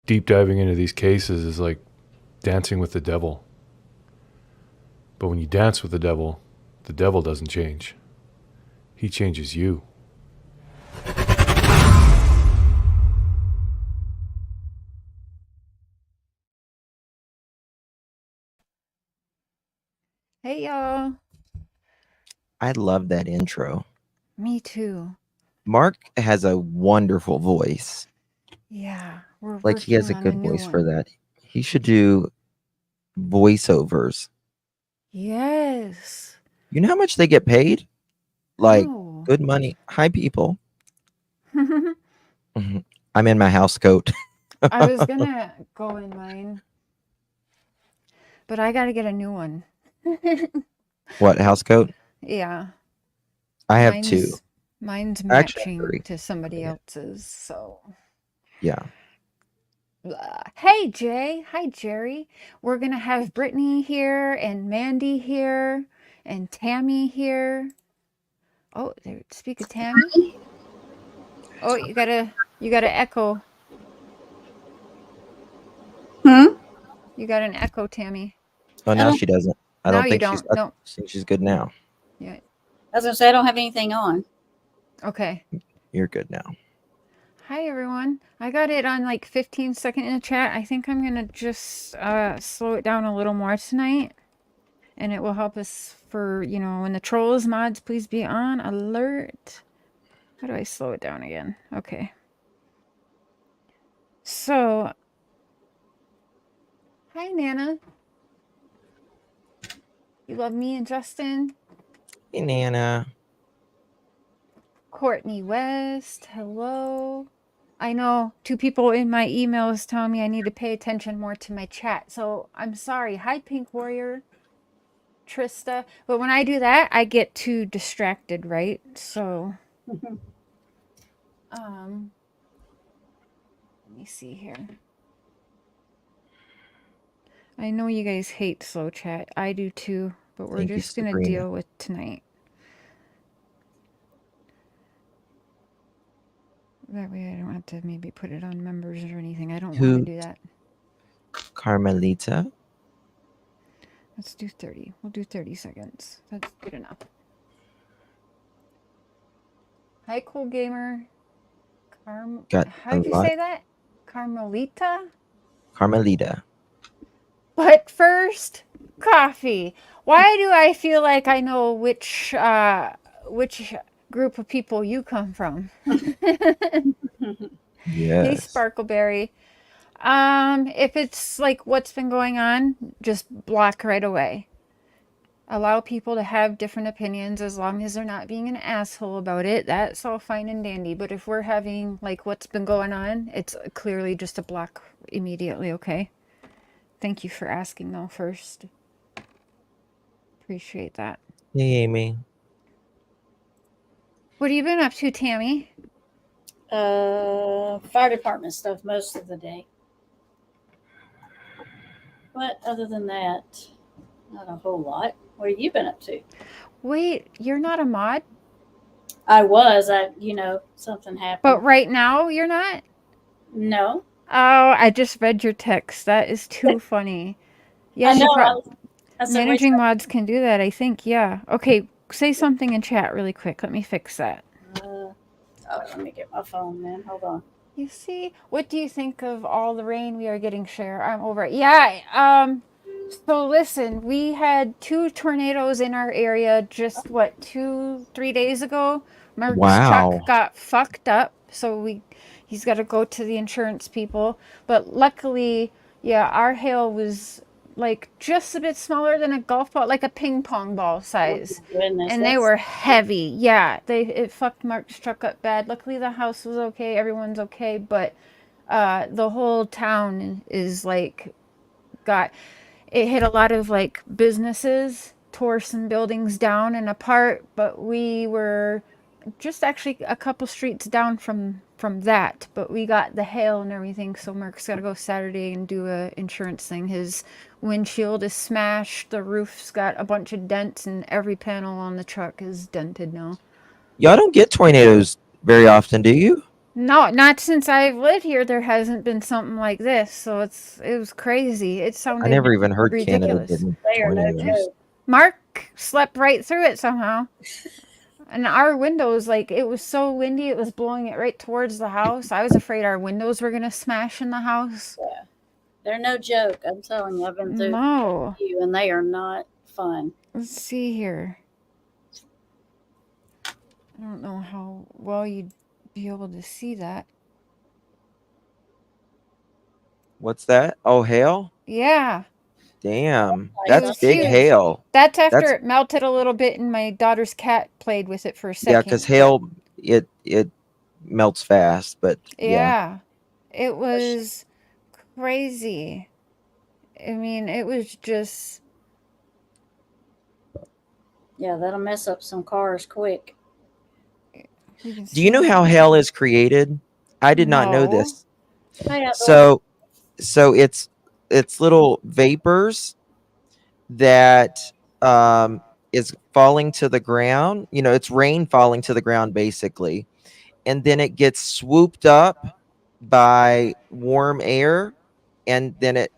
deep diving into these cases is like dancing with the devil. But when you dance with the devil doesn't change. He changes you. Hey, y'all. I love that intro. Me too. Mark has a wonderful voice. Yeah, we're Like, he has a working on a good new voice for one. that. He should do voiceovers. Yes. You know how much they get paid? Like, No. good money. Hi, people. Mhm. I'm in my house coat. I was gonna go in mine, but I gotta get a new one. What, house coat? Yeah, I have two. mine's I actually have matching three. to somebody else's, so. Yeah. Hey, Jay. Hi, Jerry. We're gonna have Brittany here and Mandy here and Tammy here. Oh, there, speak of Tammy. Oh, you gotta echo. You got an echo, Tammy. Oh, now she doesn't. I Now don't you think she's. don't. I No. think she's good now. Yeah. I was gonna say I don't have anything on. Okay. You're good now. Hi, everyone. I got it on like 15-second in the chat. I think I'm gonna just slow it down a little more tonight, and it will help us for, when the trolls mods, please be on alert. How do I slow it down again? Okay. So, hi, Nana. You love me and Justin. Hey, Nana. Courtney West. Hello. I know 2 people in my emails telling me I need to pay attention more to my chat. So I'm sorry. Hi, Pink Warrior, Trista. But when I do that, I get too distracted, right? So, let me see here. I know you guys hate slow chat. I do too. But we're Thank you, just going to Sabrina. deal with tonight. That way I don't have to maybe put it on members or anything. I don't want to do that. Carmelita. Let's do 30. We'll do 30 seconds. That's good enough. Hi, Cool Gamer. How did you say that? Carmelita? Carmelita. But first, coffee. Why do I feel like I know which group of people you come from? Yes. Hey, Sparkleberry. If it's like what's been going on, just block right away. Allow people to have different opinions as long as they're not being an asshole about it. That's all fine and dandy. But if we're having like what's been going on, it's clearly just a block immediately, okay? Thank you for asking though first. Appreciate that. Hey, Amy. What have you been up to, Tammy? Fire department stuff most of the day. But other than that, not a whole lot. What have you been up to? Wait, you're not a mod? I was. Something happened. But right now you're not? No. Oh, I just read your text. That is too funny. Yeah, I know. managing mods can do that, I think. Yeah. Okay, say something in chat really quick. Let me fix that. Let me get my phone, man. Hold on. You see, what do you think of all the rain we are getting, Cher? I'm over it. Yeah. So listen, we had 2 tornadoes in our area just 2-3 days ago. Mark's truck got fucked up, so he's got to go to the insurance people. But luckily, yeah, our hail was like just a bit smaller than a golf ball, like a ping pong ball size. Oh, goodness, and they were heavy. Yeah, it fucked Mark's truck up bad. Luckily the house was okay, everyone's okay, but the whole town is like it hit a lot of like businesses, tore some buildings down and apart, but we were just actually a couple streets down from that, but we got the hail and everything, so Mark's got to go Saturday and do a insurance thing. His windshield is smashed, the roof's got a bunch of dents, and every panel on the truck is dented now. Y'all don't get tornadoes very often, do you? No, not since I've lived here. There hasn't been something like this. So it was crazy. It I sounded never even heard Canada ridiculous. getting They are no tornadoes. joke. Mark slept right through it somehow. And our windows, like, it was so windy, it was blowing it right towards the house. I was afraid our windows were going to smash in the house. Yeah. They're no joke. I'm telling you, I've been through No. a few, and they are not fun. Let's see here. I don't know how well you'd be able to see that. What's that? Oh, hail? Yeah. Damn. Like, That's was big huge. hail. That's after That's it melted a little bit and my daughter's cat played with it for a yeah, second. because hail it melts fast, but yeah. Yeah. It was crazy. I mean, it was just yeah, that'll mess up some cars quick. you can Do you know see how it. hail is created? I did not know No. this. Hey, outdoor. So it's little vapors that is falling to the ground. You know, it's rain falling to the ground basically, and then it gets swooped up by warm air, and then it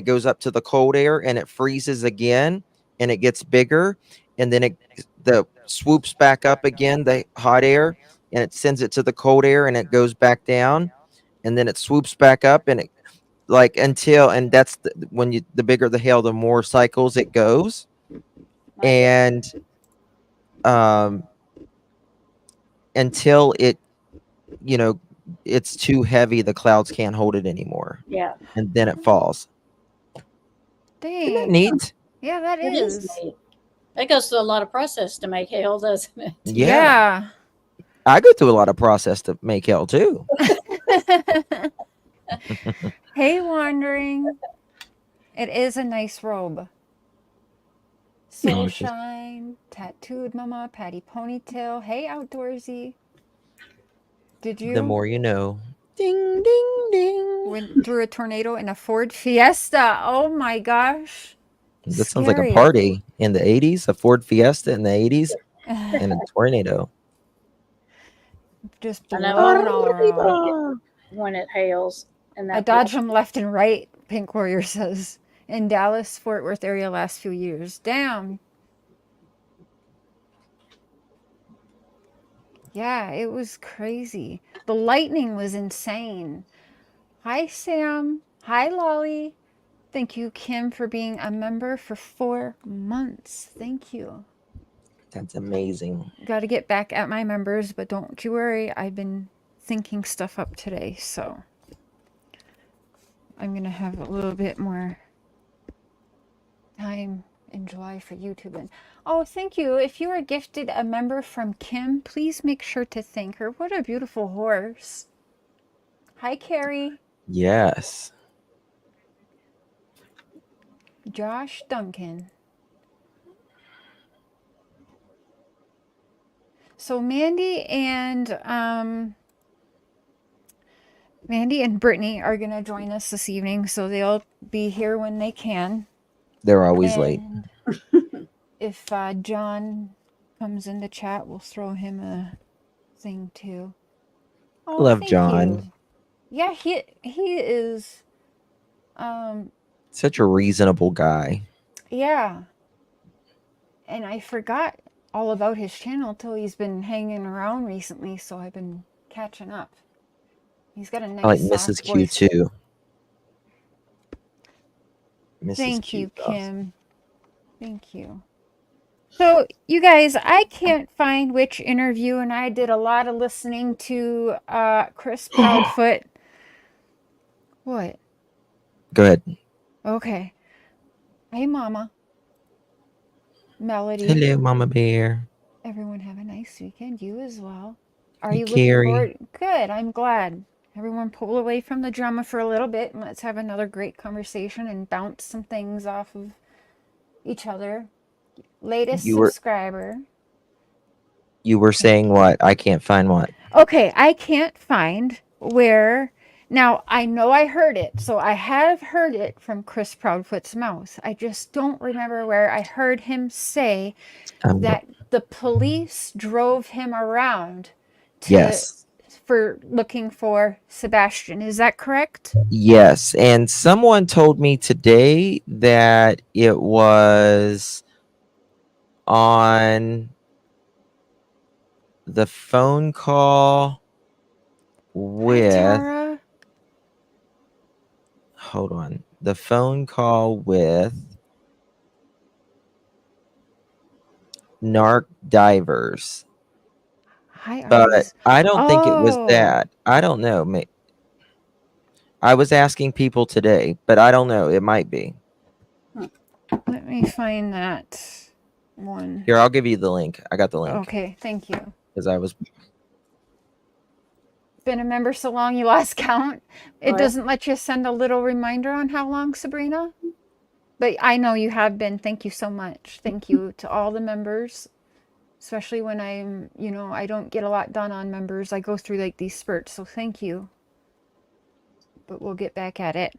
goes up to the cold air, and it freezes again, and it gets bigger, and then the swoops back up again, the hot air, and it sends it to the cold air, and it goes back down, and then it swoops back up, and it like until, and that's when the bigger the hail, the more cycles it goes, and until it, you know, it's too heavy, the clouds can't hold it anymore, Yeah, and then it falls. Isn't that Dang. neat? Yeah, that it is is. neat. It goes through a lot of process to make hail, doesn't it? Yeah. I go through a lot of process to make hail too. Hey, Wandering. It is a nice robe. Soulshine, Tattooed Mama, Patty Ponytail. Hey, Outdoorsy. Did you The more you know. Ding ding ding. went through a tornado in a Ford Fiesta? Oh my gosh. That sounds like a Scary. party in the 80s, a Ford Fiesta in the 80s, and a tornado. Just I blown know. all around. When it hails, and I that dodge them left and right, Pink Warrior says. In Dallas, Fort Worth area last few years. Damn. Yeah, it was crazy. The lightning was insane. Hi, Sam. Hi, Lolly. Thank you, Kim, for being a member for 4 months. Thank you. That's amazing. Got to get back at my members, but don't you worry. I've been thinking stuff up today, so I'm going to have a little bit more time in July for YouTube. And oh, thank you. If you are gifted a member from Kim, please make sure to thank her. What a beautiful horse. Hi, Carrie. Yes. Josh Duncan. So Mandy and Brittany are gonna join us this evening, so they'll be here when they can. They're always late. And if John comes in the chat, we'll throw him a thing too. Oh, Love thank John. you. Yeah, he is. Such a reasonable guy. Yeah. And I forgot all about his channel till he's been hanging around recently, so I've been catching up. He's got a nice I like soft Mrs. Q voice. too. Mrs. Thank Q you, is awesome. Kim. Thank you. So, you guys, I can't find which interview, and I did a lot of listening to Chris Proudfoot. What? Go ahead. Okay. Hey, Mama. Melody. Hello, Mama Bear. Everyone have a nice weekend. You as well. Are Hey, you looking Carrie. forward? Good. I'm glad. Everyone pull away from the drama for a little bit and let's have another great conversation and bounce some things off of each other. Latest You were- subscriber. You were saying what? I can't find what? Okay, I can't find where. Now, I know I heard it, so I have heard it from Chris Proudfoot's mouth. I just don't remember where I heard him say that the police drove him around to Yes. for looking for Sebastian. Is that correct? Yes, and someone told me today that it was on the phone call Hi, with, Tara. hold on, the phone call with narc divers, Hi, but Artis. I don't think it was Oh, that. I don't know. I was asking people today, but I don't know. It might be. let me find that one. Here, I'll give you the link. I got the link Okay, thank you. because I was. Been a member so long you lost count. It Oh, yeah. doesn't let you send a little reminder on how long, Sabrina. But I know you have been. Thank you so much. Thank you to all the members, especially when I'm, I don't get a lot done on members. I go through like these spurts, so thank you. But we'll get back at it.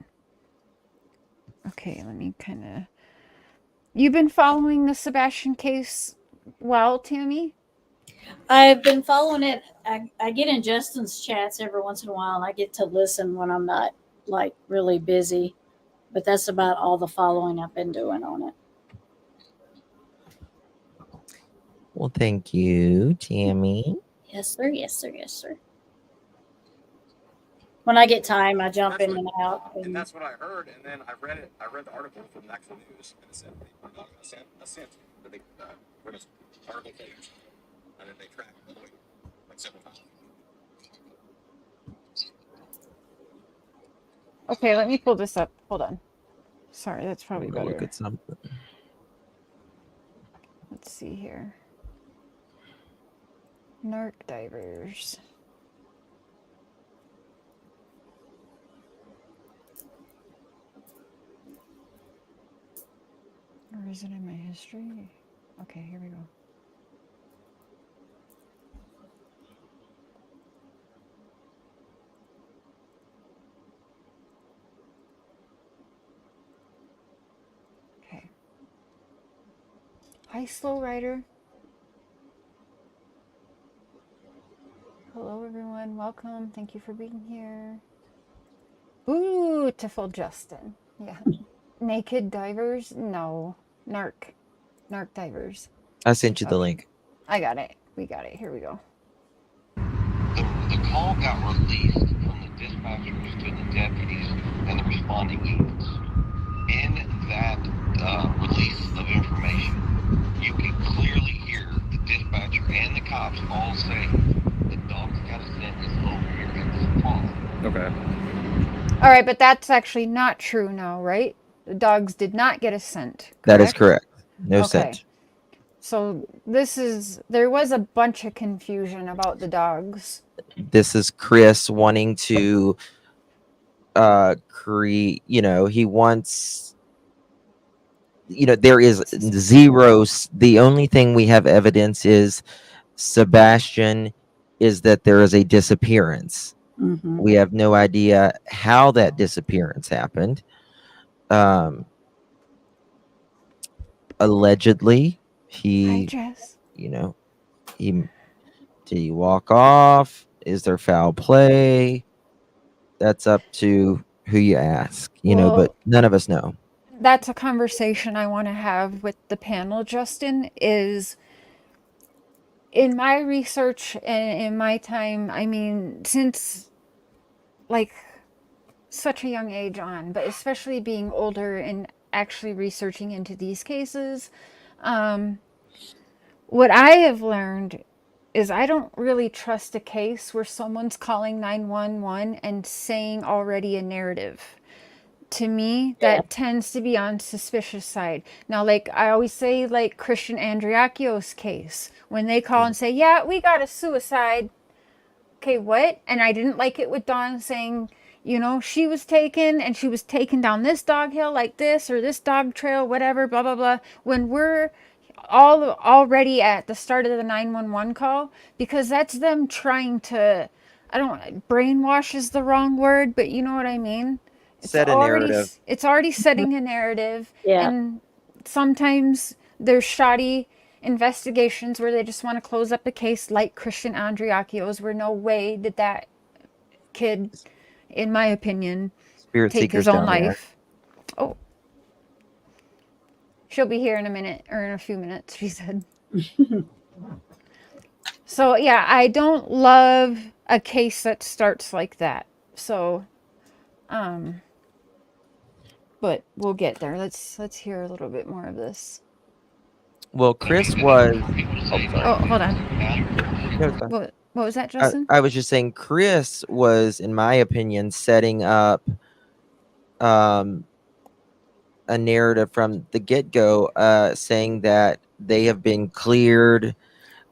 Okay, let me kind of. You've been following the Sebastian case well, Tammy? I've been following it. I get in Justin's chats every once in a while, and I get to listen when I'm not like really busy. But that's about all the following I've been doing on it. Well, thank you, Tammy. Yes, sir. Yes, sir. Yes, sir. When I get time, I jump in and out. And that's what I heard. And then I read it. I read the article from National News, and it said they put it on a scent that they read an article page, and then they tracked the way like 7 times. Okay, let me pull this up. Hold on. Sorry, that's probably I'm gonna look better. at something. Let's see here. Narc divers. Or is it in my history? Okay, here we go. Okay. Hi, Slow Rider. Hello, everyone. Welcome. Thank you for being here. Beautiful, Justin. Yeah. Naked divers? No. Narc divers. I sent you the Okay. link. I got it. We got it. Here we go. The call got released from the dispatchers to the deputies and the responding units. In that release of information, you can clearly hear the dispatcher and the cops all say, the dog's got a scent, it's over here at this pond. Okay. All right, but that's actually not true now, right? The dogs did not get a scent. That is correct. No Okay. scent. So there was a bunch of confusion about the dogs. This is Chris wanting to create, he wants, there is zero. The only thing we have evidence is Sebastian is that there is a disappearance. Mm-hmm. We have no idea how that disappearance happened. Allegedly, Hi, he, Jess. did he walk off? Is there foul play? That's up to who you ask, Well, but none of us know. That's a conversation I want to have with the panel, Justin, is in my research and in my time, I mean, since like such a young age on, but especially being older and actually researching into these cases, what I have learned is I don't really trust a case where someone's calling 911 and saying already a narrative. To me, that tends to be on suspicious side. Now, like I always say, like Christian Andriacchio's case, when they call and say, yeah, we got a suicide. Okay, what? And I didn't like it with Dawn saying, she was taken and she was taken down this dog hill like this or this dog trail, whatever, blah, blah, blah. When we're already at the start of the 911 call, because that's them trying to, I don't, brainwash is the wrong word, but you know what I mean? Set a narrative. It's already setting a narrative, Yeah. and sometimes they're shoddy investigations where they just want to close up a case like Christian Andriakio's, where no way did that kid, in my opinion, Spirit take his Seekers own down there. life. Oh, she'll be here in a minute, or in a few minutes, she said. So yeah, I don't love a case that starts like that. So, but we'll get there. Let's hear a little bit more of this. Well, Chris was. Oh, hold on. No, it's fine. What was that, Justin? I was just saying, Chris was, in my opinion, setting up a narrative from the get-go, saying that they have been cleared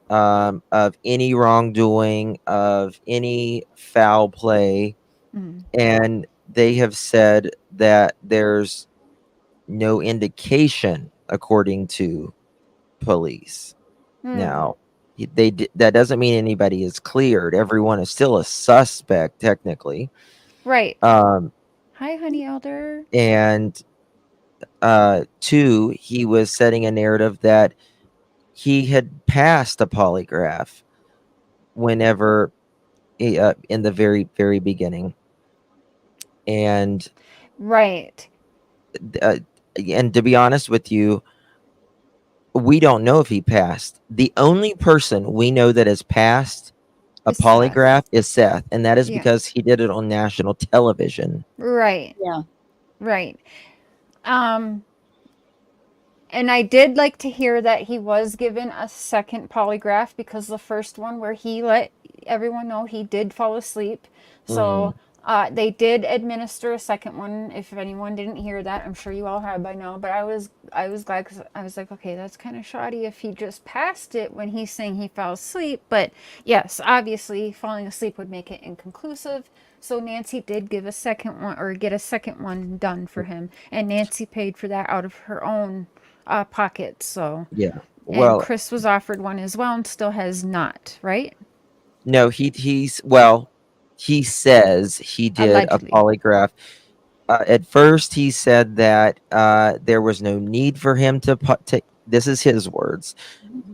of any wrongdoing, of any foul play, and they have said that there's no indication, according to police. Now, that doesn't mean anybody is cleared. Everyone is still a suspect, technically. Right. Hi, honey elder. And 2, he was setting a narrative that he had passed a polygraph whenever in the very, very beginning. And right. And to be honest with you, we don't know if he passed. The only person we know that has passed a polygraph is Seth, and that is because he did it on national television. Right. Yeah. Right. And I did like to hear that he was given a second polygraph, because the first one where he let everyone know he did fall asleep. So they did administer a second one. If anyone didn't hear that, I'm sure you all have by now. But I was glad, because I was like, okay, that's kind of shoddy if he just passed it when he's saying he fell asleep. But yes, obviously falling asleep would make it inconclusive. So Nancy did give a second one, or get a second one done for him, and Nancy paid for that out of her own pocket. So yeah, well, and Chris was offered one as well, and still has not, right? No, he says he did allegedly a polygraph. At first, he said that there was no need for him to take. This is his words,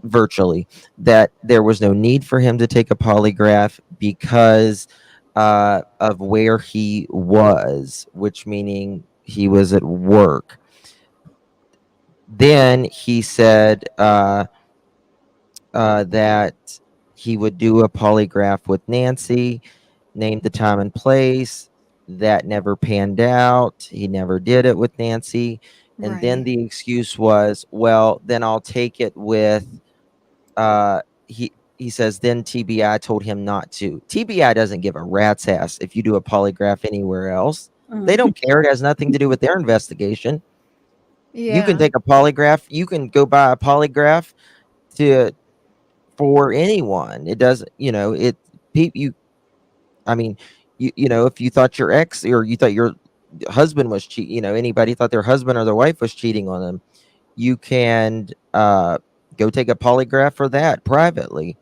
virtually, that there was no need for him to take a polygraph because of where he was, which meaning he was at work. Then he said that he would do a polygraph with Nancy, named the time and place. That never panned out. He never did it with Nancy. And then the excuse was, well, then I'll take it with he says then TBI told him not to. TBI doesn't give a rat's ass if you do a polygraph anywhere else. They don't care. It has nothing to do with their investigation. You can take a polygraph. You can go buy a polygraph for anyone. It doesn't, I mean, if you thought your ex, or you thought your husband was cheating, anybody thought their husband or their wife was cheating on them, you can go take a polygraph for that privately.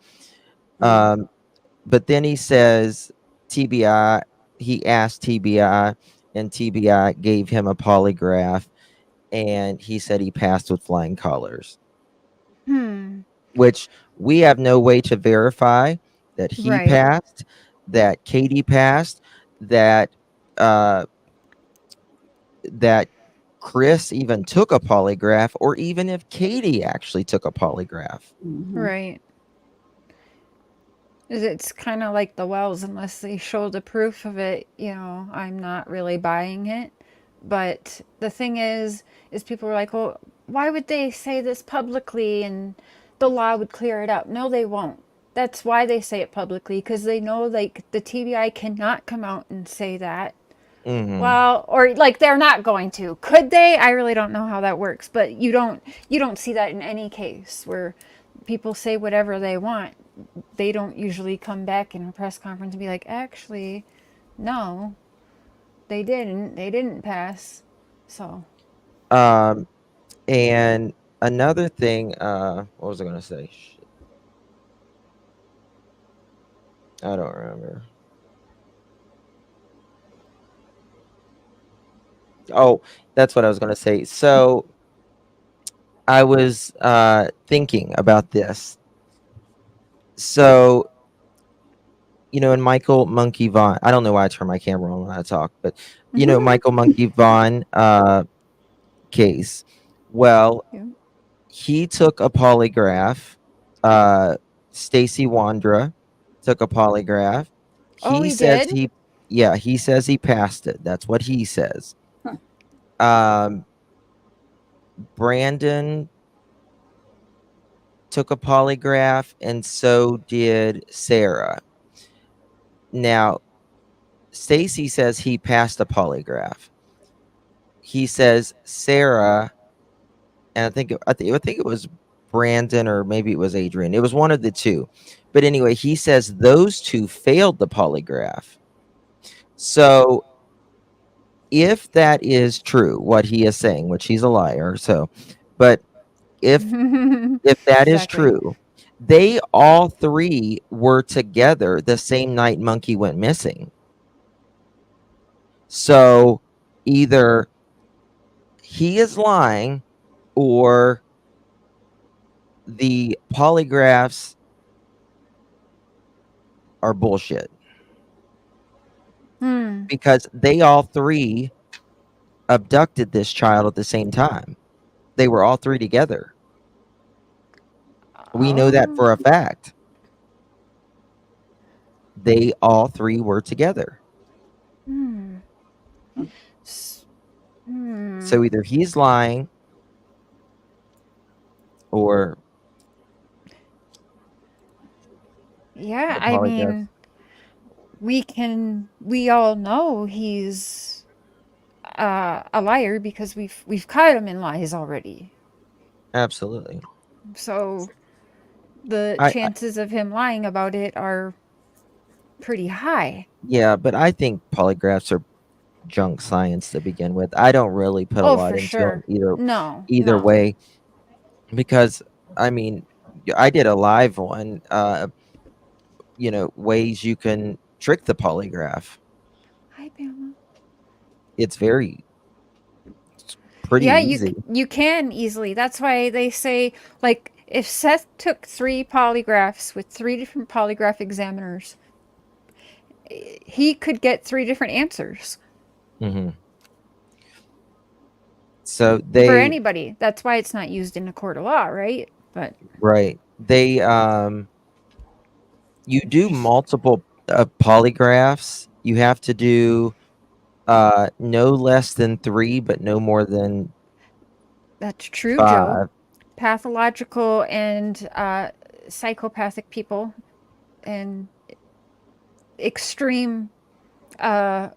But then he says TBI, he asked TBI, and TBI gave him a polygraph, and he said he passed with flying colors. Which we have no way to verify that he passed, that Katie passed, that that Chris even took a polygraph, or even if Katie actually took a polygraph. Right. It's kind of like the Wells, unless they show the proof of it, I'm not really buying it. But the thing is people are like, well, why would they say this publicly and the law would clear it up? No, they won't. That's why they say it publicly, because they know like the TBI cannot come out and say that. Well, or like they're not going to. Could they? I really don't know how that works, but you don't see that in any case where people say whatever they want. They don't usually come back in a press conference and be like, actually, no, they didn't pass. So and another thing, what was I gonna say? Shit. I don't remember. Oh, that's what I was gonna say. So I was thinking about this. So, in Michael Monkey Vaughn, I don't know why I turn my camera on when I talk, but Michael Monkey Vaughn case. Well, Yeah. he took a polygraph. Stacy Wandra took a polygraph. Oh, He he says did? he says he passed it. That's what he says. Brandon took a polygraph, and so did Sarah. Now, Stacy says he passed a polygraph. He says Sarah, and I think it was Brandon, or maybe it was Adrian. It was one of the two. But anyway, he says those two failed the polygraph. So if that is true, what he is saying, which he's a liar, but if that is Exactly. true, they all three were together the same night Monkey went missing. So either he is lying, or the polygraphs are bullshit, because they all three abducted this child at the same time. They were all three together. We know that for a fact. They all three were together. So either he's lying, or Yeah, the I polygraphs. mean, we all know he's a liar because we've caught him in lies already. Absolutely. So the I chances of him lying about it are pretty high. yeah, but I think polygraphs are junk science to begin with. I don't really put a Oh, lot for into them sure. No. either way, because I mean, I did a live one. Ways you can trick the polygraph. Hi, Bama. It's pretty Yeah, easy. you can easily. That's why they say, like, if Seth took 3 polygraphs with 3 different polygraph examiners, he could get 3 different answers. Mm-hmm. So for anybody. That's why it's not used in a court of law, right? But right, you do multiple polygraphs. You have to do no less than 3, but no more than that's true, 5. Joe. Pathological and psychopathic people and extreme end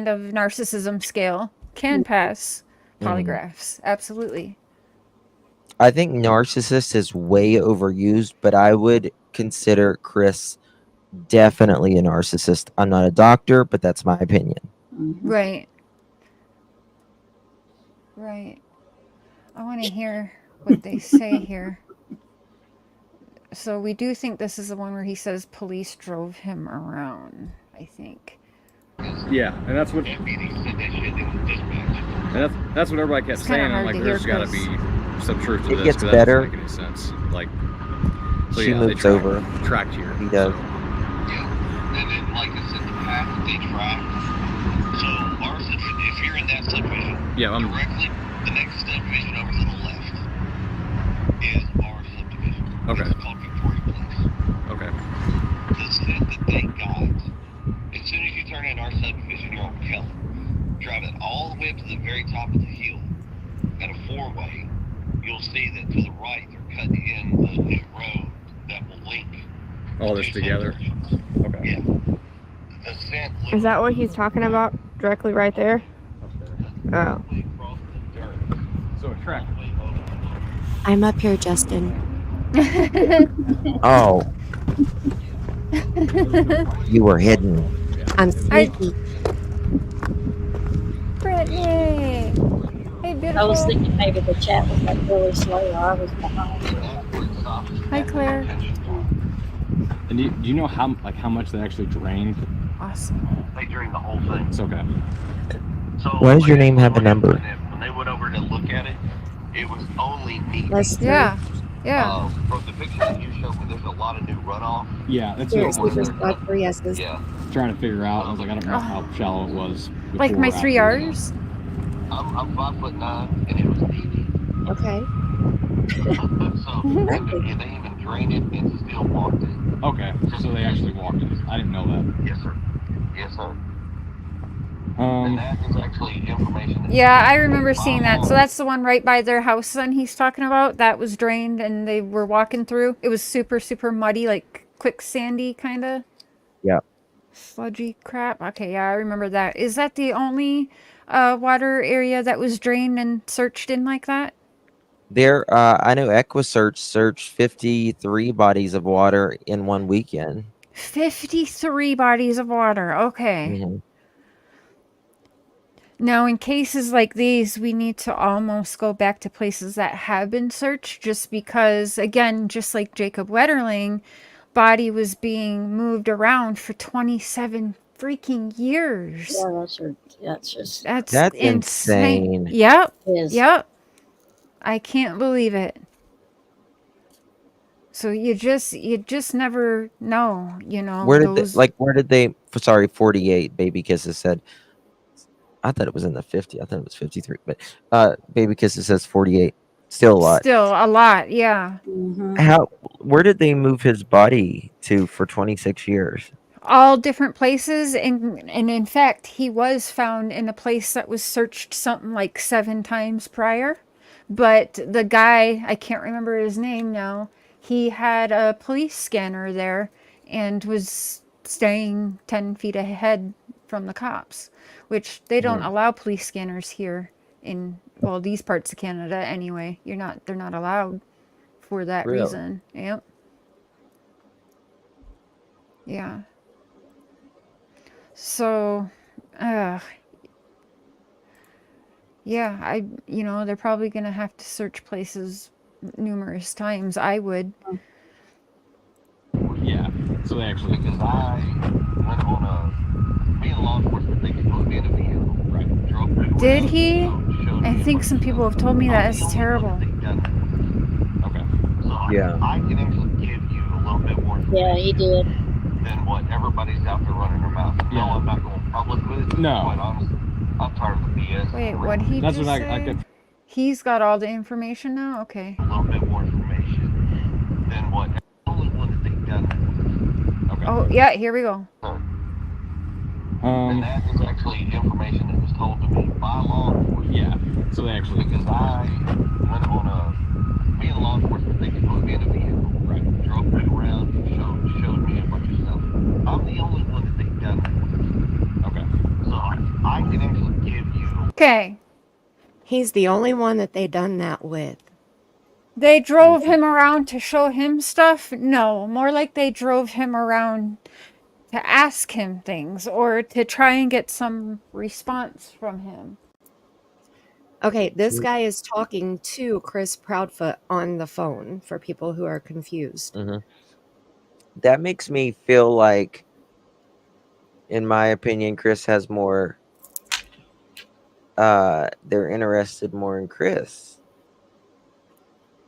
of narcissism scale can pass polygraphs. Absolutely. I think narcissist is way overused, but I would consider Chris definitely a narcissist. I'm not a doctor, but that's my opinion. Right. Right. I want to hear what they say here. So we do think this is the one where he says police drove him around, I think. Yeah, and that's what that's what everybody kept saying. I'm like, there's got to be some truth to this. It gets better. That doesn't make any sense. Like, so she yeah, moves over. Tracked here. He does. Yeah, and then like I said, the path that they track. So our subdivision, if you're in that subdivision, directly the next subdivision over to the left is our subdivision. Okay. It's called Victoria Place. Okay. The scent that they got, as soon as you turn in our subdivision, you're on Keller. Drive it all the way up to the very top of the hill at a 4-way. You'll see that to the right they're cutting in the new road that will link all this together. Okay. Yeah. The scent is that what he's talking about? Directly right there? Oh. So a track. I'm up here, Justin. Oh. You were hidden. I'm sneaky. Brittany! Hey, beautiful. I was thinking maybe the chat was like really slow. I was behind. Hi, Claire. And do you know how much they actually drained? Awesome. They drained the whole thing. It's okay. So Why does your name have a number? When they went over to look at it, It was only me. That's true. Yeah. Yeah. From the picture that you showed me, there's a lot of new runoff. Yeah, that's Here, what I Super was Squad 4 yeses. Yeah. trying to figure out. I was like, I don't know how shallow it was. Like before my or 3 after. R's. I'm 5'9", and it was deep. Okay. So and they even drained it and still walked it. Okay, so they actually walked it. I didn't know that. Yes, sir. Yes, sir. And that is actually information. Yeah, I remember seeing that. So that's the one right by their house then he's talking about. That was drained and they were walking through. It was super, super muddy, like quicksandy kind of. Yeah. Sludgy crap. Okay, yeah, I remember that. Is that the only water area that was drained and searched in like that? There, I know EquiSearch searched 53 bodies of water in one weekend. 53 bodies of water. Okay. Mhm. Now, in cases like these, we need to almost go back to places that have been searched just because, again, just like Jacob Wetterling, body was being moved around for 27 freaking years. Yeah, that's just That's insane. Yep. is. Yep. I can't believe it. So you just never know, you know. Where did they, sorry, 48 Baby Kisses said. I thought it was in the 50. I thought it was 53, but Baby Kisses says 48. Still a lot. Still a lot, yeah. Where did they move his body to for 26 years? All different places, and in fact, he was found in a place that was searched something like 7 times prior. But the guy, I can't remember his name now, he had a police scanner there and was staying 10 feet ahead from the cops, which they don't allow police scanners here in, well, these parts of Canada anyway. They're not allowed for that Really? reason. Yep. Yeah. So, yeah, they're probably going to have to search places numerous times. I would. Yeah, so they actually. Because I went on me and law enforcement, they could put me in a vehicle. Right. Drove through Did around, he? showed I me a think bunch some of people stuff. have told me that I'm is the only one terrible. that they've done that. Okay. So Yeah. I can actually give you a little bit more information. Yeah, he did. Than what everybody's out there running their mouth. Yeah. No, I'm not going public with it. No. Quite honestly, I'm tired of the BS. Wait, what he That's just what say? I kept. He's got all the information now? Okay. A little bit more information than what the only one that they've done. Okay. Oh, yeah, here we go. And that is actually information that was told to me by law enforcement. Yeah, so they actually. Because I went on me and law enforcement, they could put me in a vehicle. Right. Drove me around, showed me a bunch of stuff. I'm the only one that they've done that. Okay. So I can actually give you. Okay. He's the only one that they done that with. They drove him around to show him stuff? No, more like they drove him around to ask him things or to try and get some response from him. Okay, this guy is talking to Chris Proudfoot on the phone for people who are confused. That makes me feel like, in my opinion, Chris has more. They're interested more in Chris.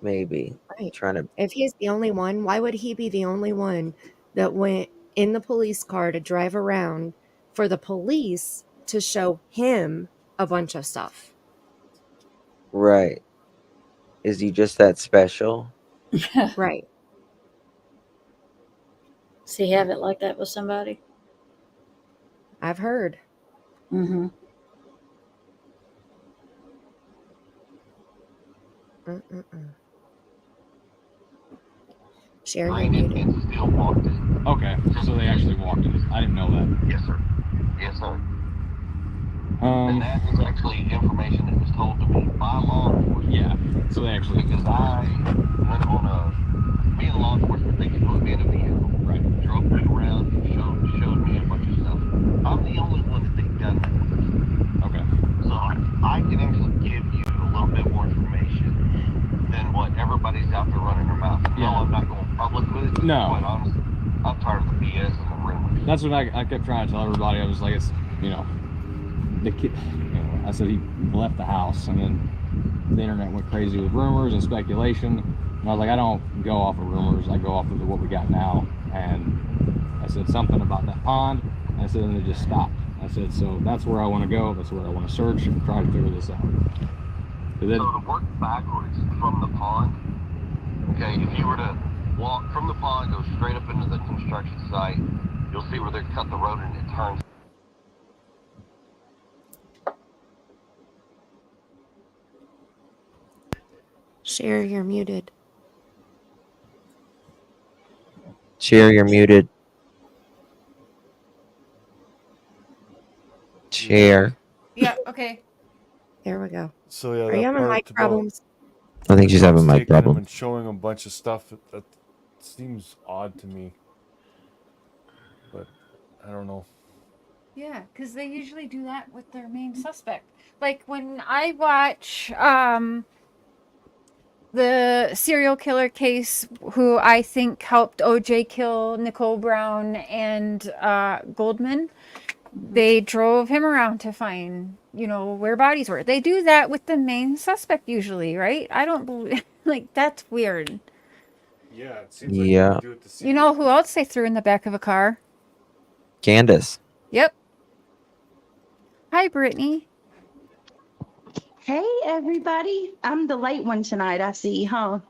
Maybe. Right. Trying to. If he's the only one, why would he be the only one that went in the police car to drive around for the police to show him a bunch of stuff? Right. Is he just that special? Right. Does he have it like that with somebody? I've heard. Mm-hmm. Share your muted. And still walked it. Okay, so they actually walked it. I didn't know that. Yes, sir. Yes, sir. And that is actually information that was told to me by law enforcement. Yeah, so they actually. Because I went on me and law enforcement, they could put me in a vehicle. Right. Drove me around, showed me a bunch of stuff. I'm the only one that they've done that. Okay. So I can actually give you a little bit more information than what everybody's out there running their mouth. No, Yeah. I'm not going public with it. No. Quite honestly, I'm tired of the BS and the rumors. That's what I kept trying to tell everybody. I was like, it's, the kid, I said he left the house and then the internet went crazy with rumors and speculation. And I was like, I don't go off of rumors. I go off of what we got now. And I said something about that pond. And I said, and it just stopped. I said, so that's where I want to go. That's where I want to search and try to figure this out. So to work backwards from the pond, okay, if you were to walk from the pond, go straight up into the construction site, you'll see where they cut the road and it turns. Share, you're muted. Share, you're muted. Share. Yeah, okay. There we go. So yeah, Are that you having part mic about problems? I think she's having mic taking him problem. and showing him a bunch of stuff that seems odd to me. But I don't know. Yeah, because they usually do that with their main suspect. Like when I watch the serial killer case, who I think helped OJ kill Nicole Brown and Goldman, they drove him around to find, where bodies were. They do that with the main suspect usually, right? I don't believe, like, that's weird. Yeah, it seems Yeah. like they do it to You know who else they threw in the back of a car? Candace. Yep. Hi, Brittany. Hey, everybody. I'm the late one tonight, I see, huh?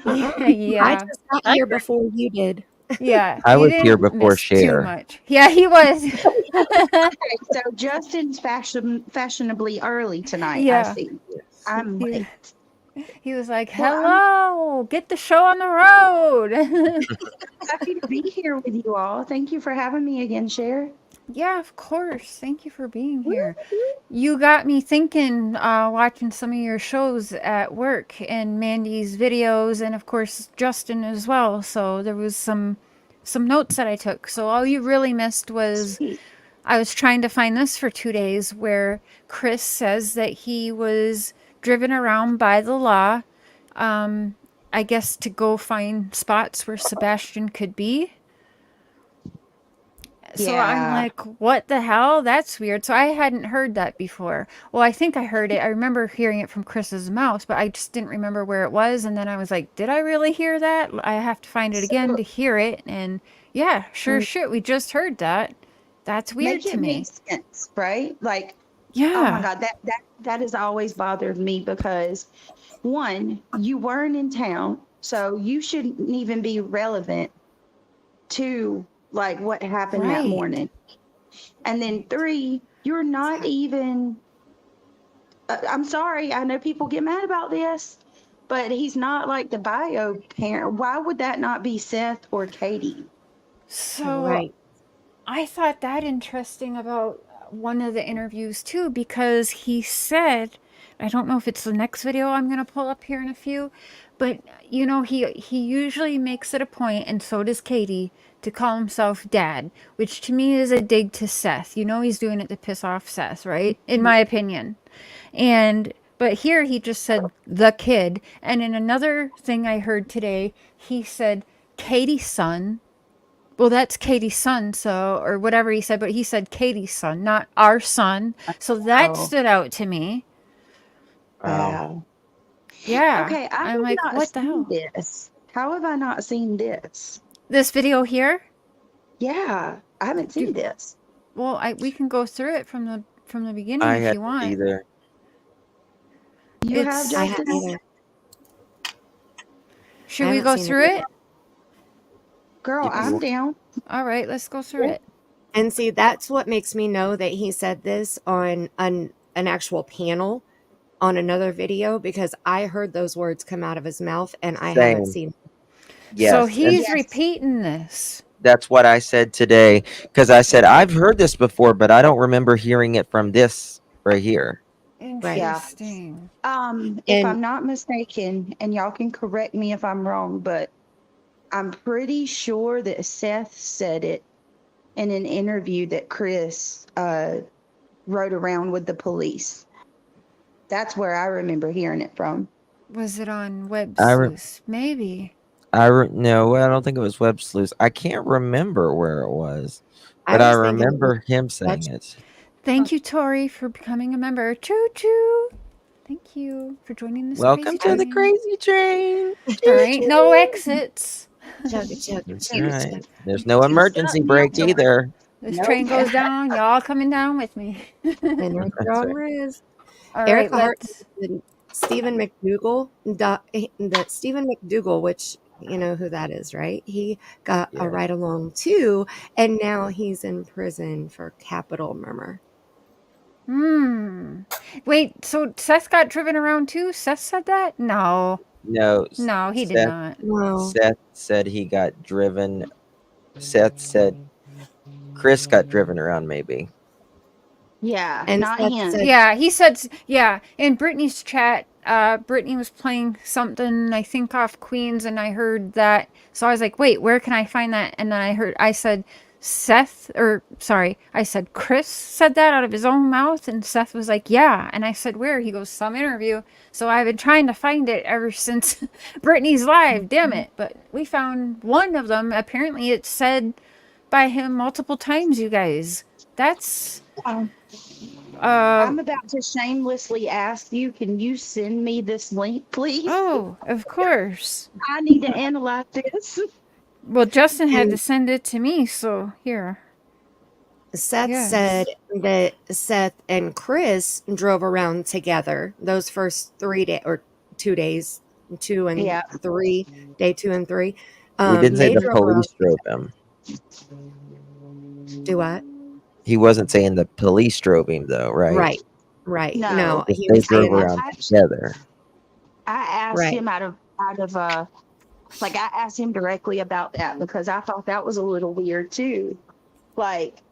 I Yeah. just got here before you did. Yeah. I you was here didn't before miss too Cher. much. Yeah, he was. Okay, so Justin's fashionably early tonight, I Yeah. see. I'm He, late. he was like, Well, I'm hello, get the show on the road. happy to be here with you all. Thank you for having me again, Cher. Yeah, of course. Thank you for being here. You got me thinking, watching some of your shows at work and Mandy's videos, and of course Justin as well. So there was some notes that I took. So all you really missed was Sweet. I was trying to find this for 2 days, where Chris says that he was driven around by the law, I guess to go find spots where Sebastian could be. So I'm Yeah. like, what the hell? That's weird. So I hadn't heard that before. Well, I think I heard it. I remember hearing it from Chris's mouth, but I just didn't remember where it was. And then I was like, did I really hear that? I have to find it again So to hear it. And yeah, sure shit, we just heard that. That's weird make to it make me. sense, right? Like, oh my Yeah. God, that has always bothered me because one, you weren't in town, so you shouldn't even be relevant to like what happened that Right. morning. And then three, you're not even I'm sorry, I know people get mad about this, but he's not like the bio parent. Why would that not be Seth or Katie? So Right. I thought that interesting about one of the interviews too, because he said, I don't know if it's the next video I'm going to pull up here in a few, but he usually makes it a point, and so does Katie, to call himself dad, which to me is a dig to Seth. He's doing it to piss off Seth, right? In my opinion. But here he just said the kid, and in another thing I heard today, he said Katie's son. Well, that's Katie's son, or whatever he said, but he said Katie's son, not our son. So that Oh, stood out to me. wow. Yeah. Okay, I I'm have like, not what the seen hell? this. How have I not seen this? This video here? Yeah, I haven't seen this. Well, we can go through it from the beginning I if had you want. either. You have, It's I haven't Justin? either. Should I we haven't go seen through it. it? Girl, If you I'm want. down. All right, let's go through it. And see, that's what makes me know that he said this on an actual panel on another video, because I heard those words come out of his mouth and I haven't Same. seen. So Yes. And he's Yes. repeating this. that's what I said today. Because I said, I've heard this before, but I don't remember hearing it from this right here. Right. Yeah. Interesting. If And I'm not mistaken, and y'all can correct me if I'm wrong, but I'm pretty sure that Seth said it in an interview that Chris wrote around with the police. That's where I remember hearing it from. Was it on Web I re- Sleuth? Maybe. No, I don't think it was Web Sleuth. I can't remember where it was, I but I was thinking it was remember him saying Dutch. it. Thank you, Tori, for becoming a member. Choo choo. Thank you for joining this Welcome to the crazy train. There ain't no exits. Chugga, chugga, That's chugga, right. chugga. There's no emergency brake either. This Nope. train goes down. Y'all coming down with me. And there's That's John right. Riz. All Erica right, Hart let's. and Stephen McDougal, the Stephen McDougal, which you know who that is, right? He got Yeah. a ride along too, and now he's in prison for capital murder. Wait, so Seth got driven around too? Seth said that? No. No. No, he did Seth- not. No, Seth said he got driven. Seth said Chris got driven around, maybe. Yeah, and not Seth him. said, Yeah, he said, yeah, in Brittany's chat, Brittany was playing something, I think off Queens, and I heard that. So I was like, wait, where can I find that? And then I said, I said, Chris said that out of his own mouth. And Seth was like, yeah. And I said, where? He goes, some interview. So I've been trying to find it ever since Brittany's live, damn it. But we found one of them. Apparently it's said by him multiple times, you guys. That's... I'm about to shamelessly ask you, can you send me this link, please? Oh, of course. I need to analyze this. Well, Justin had to send it to me, so here. Seth Yes. said that Seth and Chris drove around together those first 3 days or 2 days, 2 and Yeah. 3, day 2 and 3. We didn't say they the drove around- police drove him. Do what? He wasn't saying the police drove him, though, right? Right. No. No, he They was drove saying around together. I asked Right. him I asked him directly about that because I thought that was a little weird too. Like,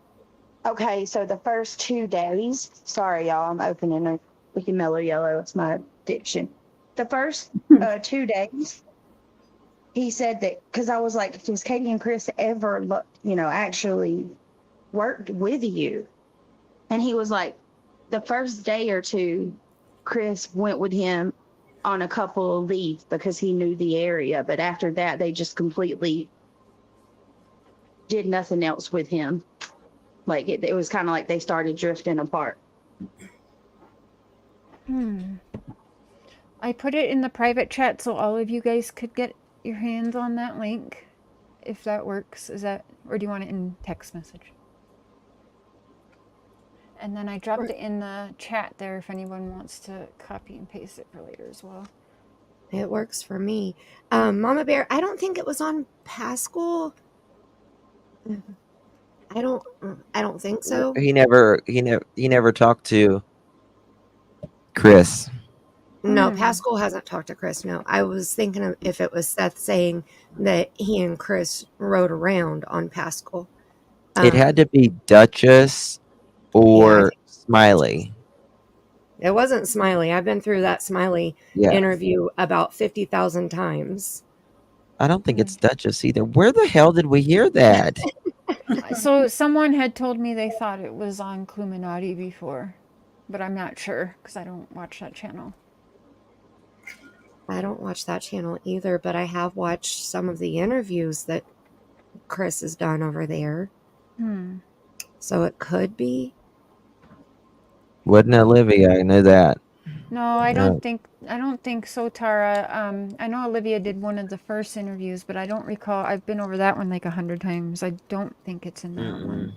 okay, so the first 2 days, sorry y'all, I'm opening a Wiki Mellow Yellow, it's my addiction. The first 2 days, he said that, because I was like, does Katie and Chris ever, actually worked with you? And he was like, the first day or two, Chris went with him on a couple of leads because he knew the area. But after that, they just completely did nothing else with him. Like it was kind of like they started drifting apart. I put it in the private chat so all of you guys could get your hands on that link, if that works. Is that, or do you want it in text message? And then I dropped it in the chat there if anyone wants to copy and paste it for later as well. It works for me. Mama Bear, I don't think it was on Pascal. I don't think so. He never talked to Chris. No, Pascal hasn't talked to Chris. No, I was thinking of if it was Seth saying that he and Chris rode around on Pascal. It had to be Duchess or Smiley. It wasn't Smiley. I've been through that Smiley Yeah. interview about 50,000 times. I don't think it's Duchess either. Where the hell did we hear that? So someone had told me they thought it was on Cluminati before, but I'm not sure because I don't watch that channel. I don't watch that channel either, but I have watched some of the interviews that Chris has done over there. So it could be. Wasn't Olivia? I know that. No, I don't think so, Tara. I know Olivia did one of the first interviews, but I don't recall. I've been over that one like 100 times. I don't think it's in that one.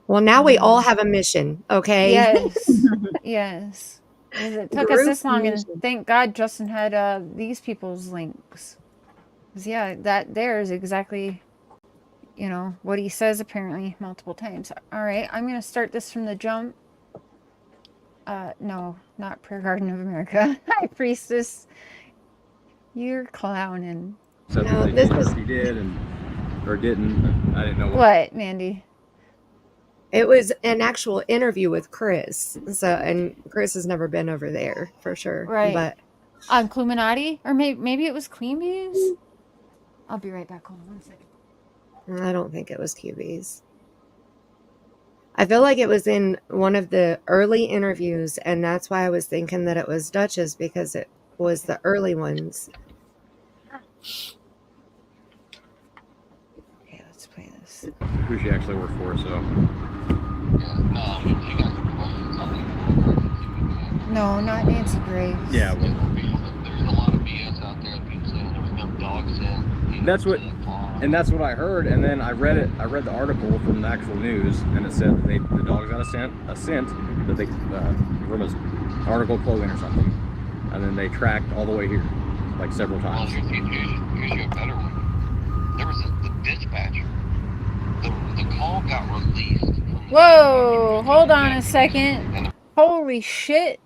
Well, now we all have a mission, okay? Yes. Yes. 'Cause it took us Group this long, and mission. thank God Justin had these people's links. 'Cause, yeah, that there is exactly, what he says apparently multiple times. All right, I'm going to start this from the jump. No, not Prayer Garden of America. High Priestess, you're clowning. So No, they this did, was- if he did or didn't. I didn't know What, Mandy? It was an actual interview with Chris. And Chris has never been over there for sure. Right. But On Cluminati? Or maybe it was Queen Bees? I'll be right back. Hold on 1 second. I don't think it was QB's. I feel like it was in one of the early interviews, and that's why I was thinking that it was Duchess, because it was the early ones. Okay, let's play this. who she actually worked for. So Yeah, no, I mean, if you got some questions, I think No, not Nancy Graves. Yeah, There's a lot of BS out there. People saying there was no dog scent. that's what, and that's what I heard. And then I read the article from the actual news, and it said that the dogs got a scent that they from an article clothing or something, and then they tracked all the way here, like several Well, times. here's you a better one. There was the dispatcher. The call got released. From the Whoa, dispatcher hold to the on a deputies, second. and Holy shit.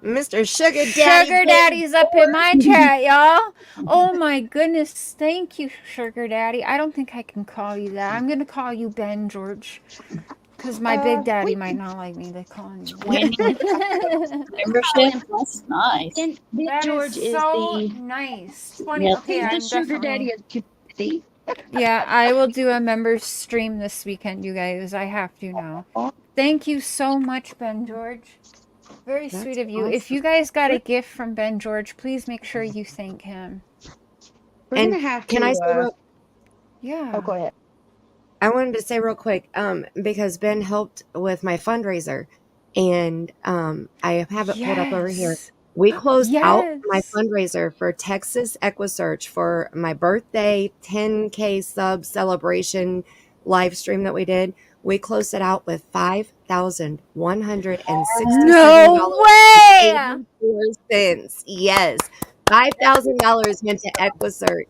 Mr. Sugar Daddy. Sugar Daddy's up in my chat, y'all. Oh my goodness. Thank you, Sugar Daddy. I don't think I can call you that. I'm going to call you Ben George. Because my big daddy might not like me to call him. Membership. That's nice. And Big That George is is so the nice. 20, Yep. okay, he's the I'm sugar definitely... daddy of community. Yeah, I will do a members stream this weekend, you guys. I have to now. Thank you so much, Ben George. Very That's sweet of you. awesome. If you guys got a gift from Ben George, please make sure you thank him. We're And gonna have to. can I say real, Yeah. Oh, go ahead. I wanted to say real quick, because Ben helped with my fundraiser, and I have it pulled up over here. Yes. We closed out my Yes. fundraiser for Texas EquiSearch for my birthday 10K sub celebration live stream that we did. We closed it out with $5,167. No way! 84 cents. Yes, $5,000 went to EquiSearch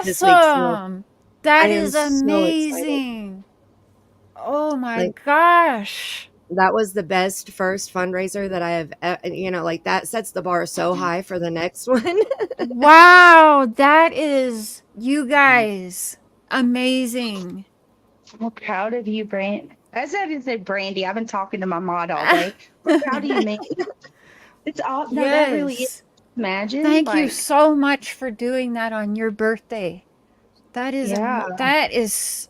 this week's show. Awesome. That I am is so excited. amazing. Oh my Like, gosh. that was the best first fundraiser that I have, like that sets the bar so high for the next one. Wow, that is, you guys, amazing. I'm proud of you, Brand. As I didn't say Brandy, I've been talking to my mod all day. We're proud of you, man. It's all no, that really is. Yes. Imagine. Thank you like, so much for doing that on your birthday. That is, Yeah. that is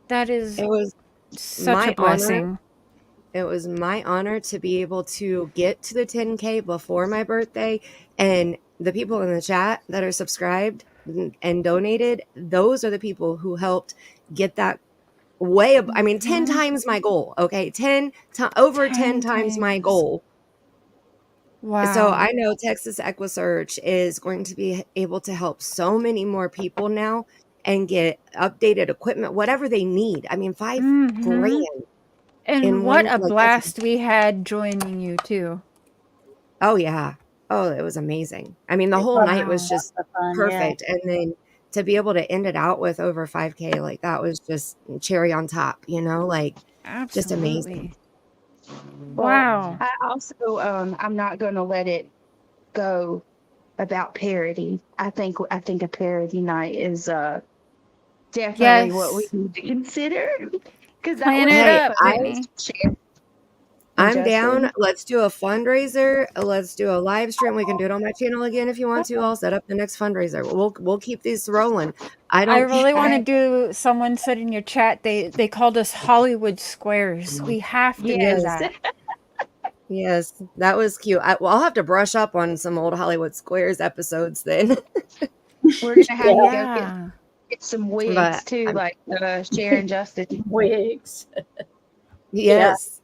It was such my a blessing. It was my honor to be able to get to the 10K before my birthday, and the people in the chat that are subscribed and donated, those are the people who helped get that way up. I mean, 10 times my goal. Okay. Over 10 times my goal. Wow. So I know Texas EquiSearch is going to be able to help so many more people now and get updated equipment, whatever they need. I mean, $5 grand. And in what one, a like, blast we had joining you too. Oh yeah. Oh, it was amazing. I mean, the whole night was just perfect. And then to be able to end it out with over 5K, like that was just cherry on top, like just amazing. Wow. I also, I'm not going to let it go about parody. I think a parody night is definitely what we need to consider. Because Plan it up, Brittany. I'm down. Let's do a fundraiser. Let's do a live stream. We can do it on my channel again if you want to. I'll set up the next fundraiser. We'll keep these rolling. I really want to do. Someone said in your chat they called us Hollywood Squares. We have to do that. Yes, that was cute. I'll have to brush up on some old Hollywood Squares episodes then. We're gonna have to go get some wigs too, like Sharon Justice wigs. Yes.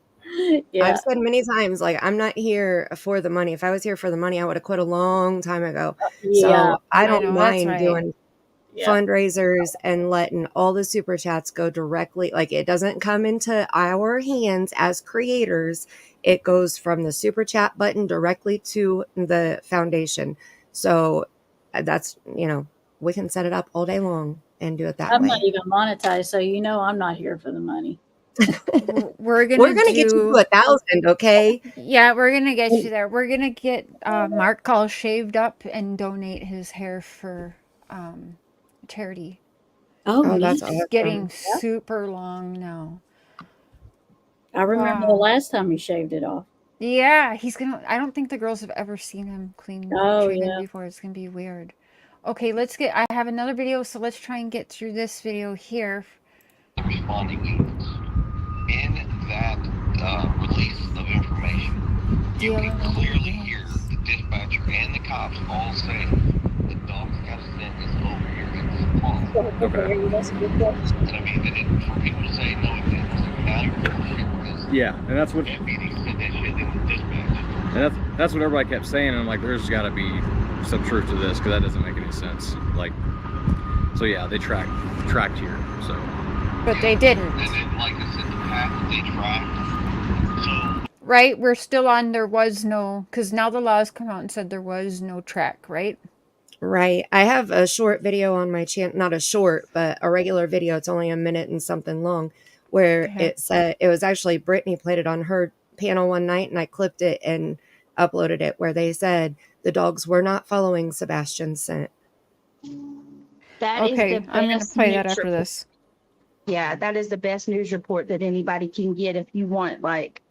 Yeah. I've said many times, like, I'm not here for the money. If I was here for the money, I would have quit a long time ago. So I don't mind doing fundraisers and letting all the super chats go directly. Like, it doesn't come into our hands as creators. It goes from the super chat button directly to the foundation. So that's, we can set it up all day long and do it that way. I'm not even monetized, so I'm not here for the money. We're gonna get you to 1,000, okay? Yeah, we're gonna get you there. We're gonna get Mark Call shaved up and donate his hair for charity. Oh, that's He's awesome. getting super long now. I remember the last time he shaved it off. Yeah, he's gonna. I don't think the girls have ever seen him clean shaven before. It's gonna be weird. Okay, I have another video, so let's try and get through this video here. Responding units. In that release of information, you can clearly hear the dispatcher and the cops all say the dog's got scent is over here in the pond. Okay. That's a good question. And I mean, for people to say no, it didn't. Now you're full of shit because and that's what deputies said that shit in the dispatch. And that's what everybody kept saying, and I'm like, there's got to be some truth to this, because that doesn't make any sense. Like, so yeah, they tracked here, so. But they didn't. And then, like I said, the path they tracked, so. Right? We're still on there was no, because now the laws come out and said there was no track, right? Right. I have a short video on my channel, not a short, but a regular video. It's only a minute and something long, where it said, it was actually Brittany played it on her panel one night, and I clipped it and uploaded it, where they said the dogs were not following Sebastian's scent. That is the best. I'm going to play that after this. Yeah, that is the best news report that anybody can get if you want like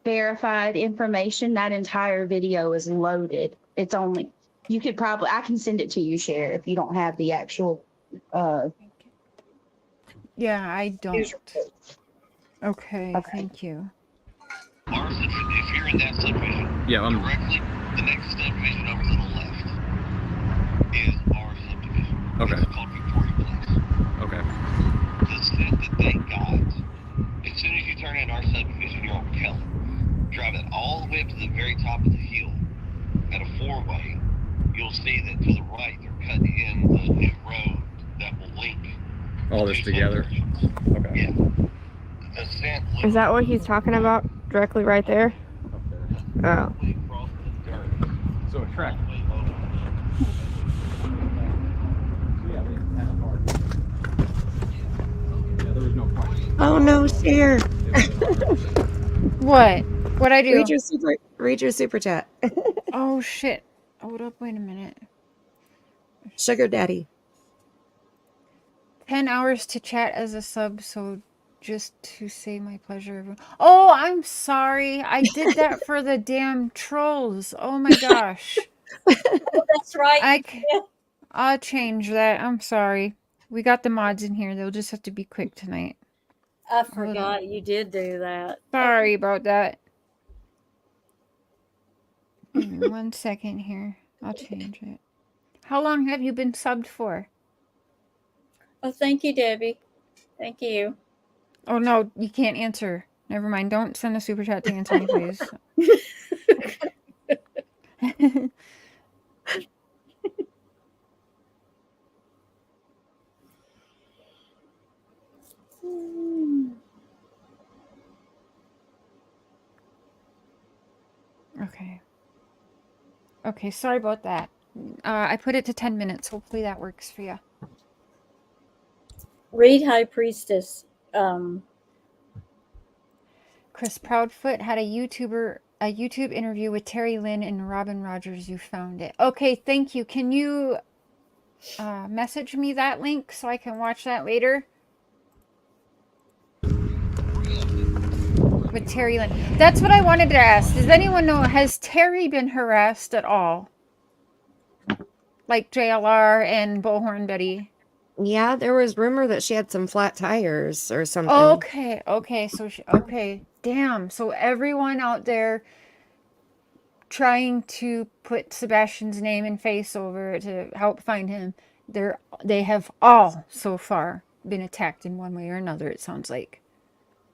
verified information. That entire video is loaded. It's only, you could probably, I can send it to you, Cher, if you don't have the actual yeah, I don't. Okay, thank you. If you're in that subdivision, directly, the next subdivision over to the left is our subdivision. Okay. It's called Victoria Place. Okay. The scent that they got, as soon as you turn in our subdivision, you're on Kelly. Drive it all the way up to the very top of the hill at a four-way. You'll see that to the right, they're cutting in the new road that will link all this together. Okay. Yeah. The scent. Is that what he's talking about? Directly right there? Oh. So a track. Oh no, Cher. What? What'd I do? Read your super chat. Oh shit. Hold up, wait a minute. Sugar Daddy. 10 hours to chat as a sub, so just to say my pleasure. Oh, I'm sorry. I did that for the damn trolls. Oh my gosh. That's right. I'll change that. I'm sorry. We got the mods in here. They'll just have to be quick tonight. I forgot you did do that. Sorry about that. 1 second here. I'll change it. How long have you been subbed for? Oh, thank you, Debbie. Thank you. Oh, no, you can't answer. Never mind. Don't send a super chat to answer me, please. Okay. Okay, sorry about that. I put it to 10 minutes. Hopefully that works for you. Read High Priestess. Chris Proudfoot had a YouTube interview with Terry Lynn and Robin Rogers. You found it. Okay, thank you. Can you message me that link so I can watch that later? With Terry Lynn. That's what I wanted to ask. Does anyone know, has Terry been harassed at all? Like JLR and Bullhorn Betty? Yeah, there was rumor that she had some flat tires or something. Okay. So okay. Damn. So everyone out there trying to put Sebastian's name and face over to help find him, they have all so far been attacked in one way or another, it sounds like.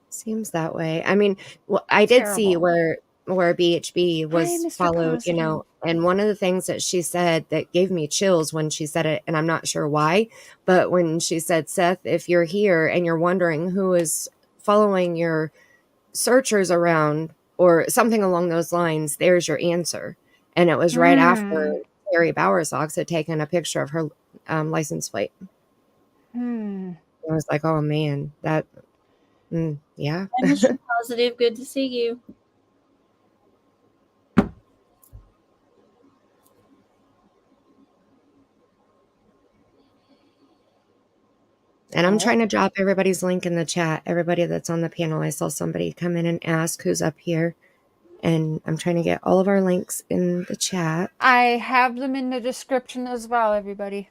Seems that way. I mean, well, I did see where BHB was followed, you know, and one of the things that she said that gave me chills when she said it, and I'm not sure why, but when she said, Seth, if you're here and you're wondering who is following your searchers around or something along those lines, there's your answer. And it was right after Terry Bowersox had taken a picture of her license plate. I was like, oh man, that... yeah. Positive. Good to see you. And I'm trying to drop everybody's link in the chat. Everybody that's on the panel. I saw somebody come in and ask who's up here. And I'm trying to get all of our links in the chat. I have them in the description as well, everybody.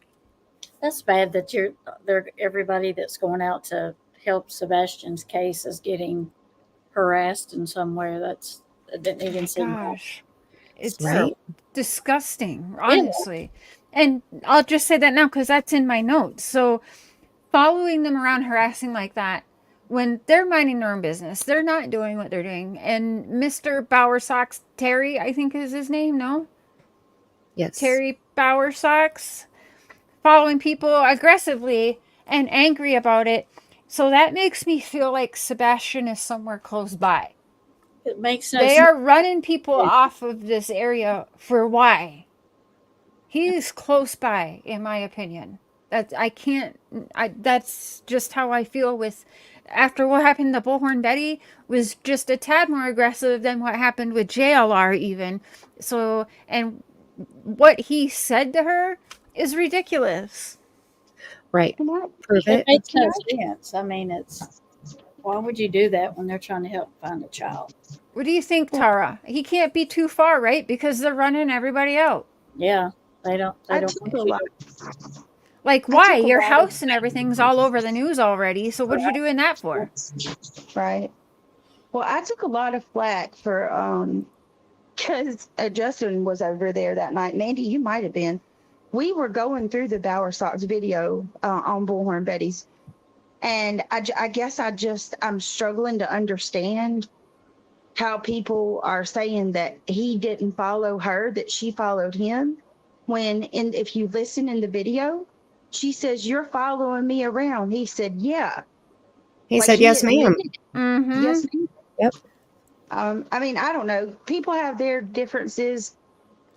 That's bad that everybody that's going out to help Sebastian's case is getting harassed in somewhere. That didn't even seem gosh. It's right? Disgusting, honestly. Yeah. And I'll just say that now because that's in my notes. So following them around, harassing like that, when they're minding their own business. They're not doing what they're doing. And Mr. Bowersox Terry, I think is his name, no? Yes. Terry Bowersox, following people aggressively and angry about it. So that makes me feel like Sebastian is somewhere close by. It makes no They sense. are running people off of this area for why? He's close by, in my opinion. That I can't. That's just how I feel with. After what happened to Bullhorn Betty was just a tad more aggressive than what happened with JLR, even. So, and what he said to her is ridiculous. Right. Prove It it. makes no sense. I mean, it's why would you do that when they're trying to help find a child? What do you think, Tara? He can't be too far, right? Because they're running everybody out. Yeah, they don't. They I don't. took a lot. Like, I why? took a Your lot house of- and everything's all over the news already. So what are you doing that for? Right. Well, I took a lot of flack for because Justin was over there that night. Mandy, you might have been. We were going through the Bowersox video on Bullhorn Betty's, and I guess I'm struggling to understand how people are saying that he didn't follow her, that she followed him. If you listen in the video, she says, "You're following me around." He said, "Yeah." He Like, said, "Yes, ma'am." admitted it. Mm-hmm. Yes, ma'am. Yep. I mean, I don't know. People have their differences,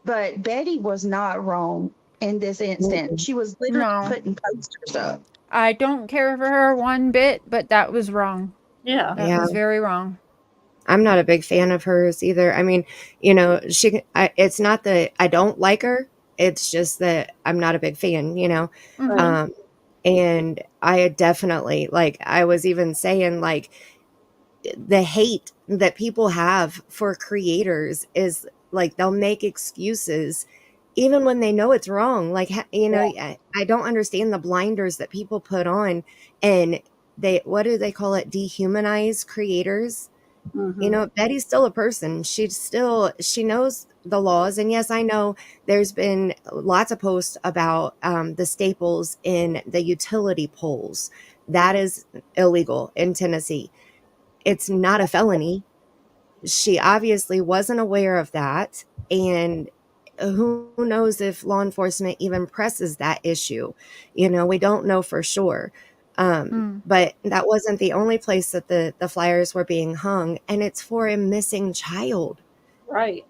but Betty was not wrong in this instance. She was literally No. putting posters up. I don't care for her one bit, but that was wrong. Yeah. That was very wrong. I'm not a big fan of hers either. I mean, you know, it's not that I don't like her. It's just that I'm not a big fan, you know? Mhm. And I definitely, like, I was even saying, like, the hate that people have for creators is like, they'll make excuses even when they know it's wrong. Like, you know, I don't understand the blinders that people put on, and what do they call it? Dehumanize creators. Mhm. You know, Betty's still a person. She knows the laws. And yes, I know there's been lots of posts about the staples in the utility poles. That is illegal in Tennessee. It's not a felony. She obviously wasn't aware of that. And who knows if law enforcement even presses that issue? You know, we don't know for sure. But that wasn't the only place that the flyers were being hung, and it's for a missing child. Right.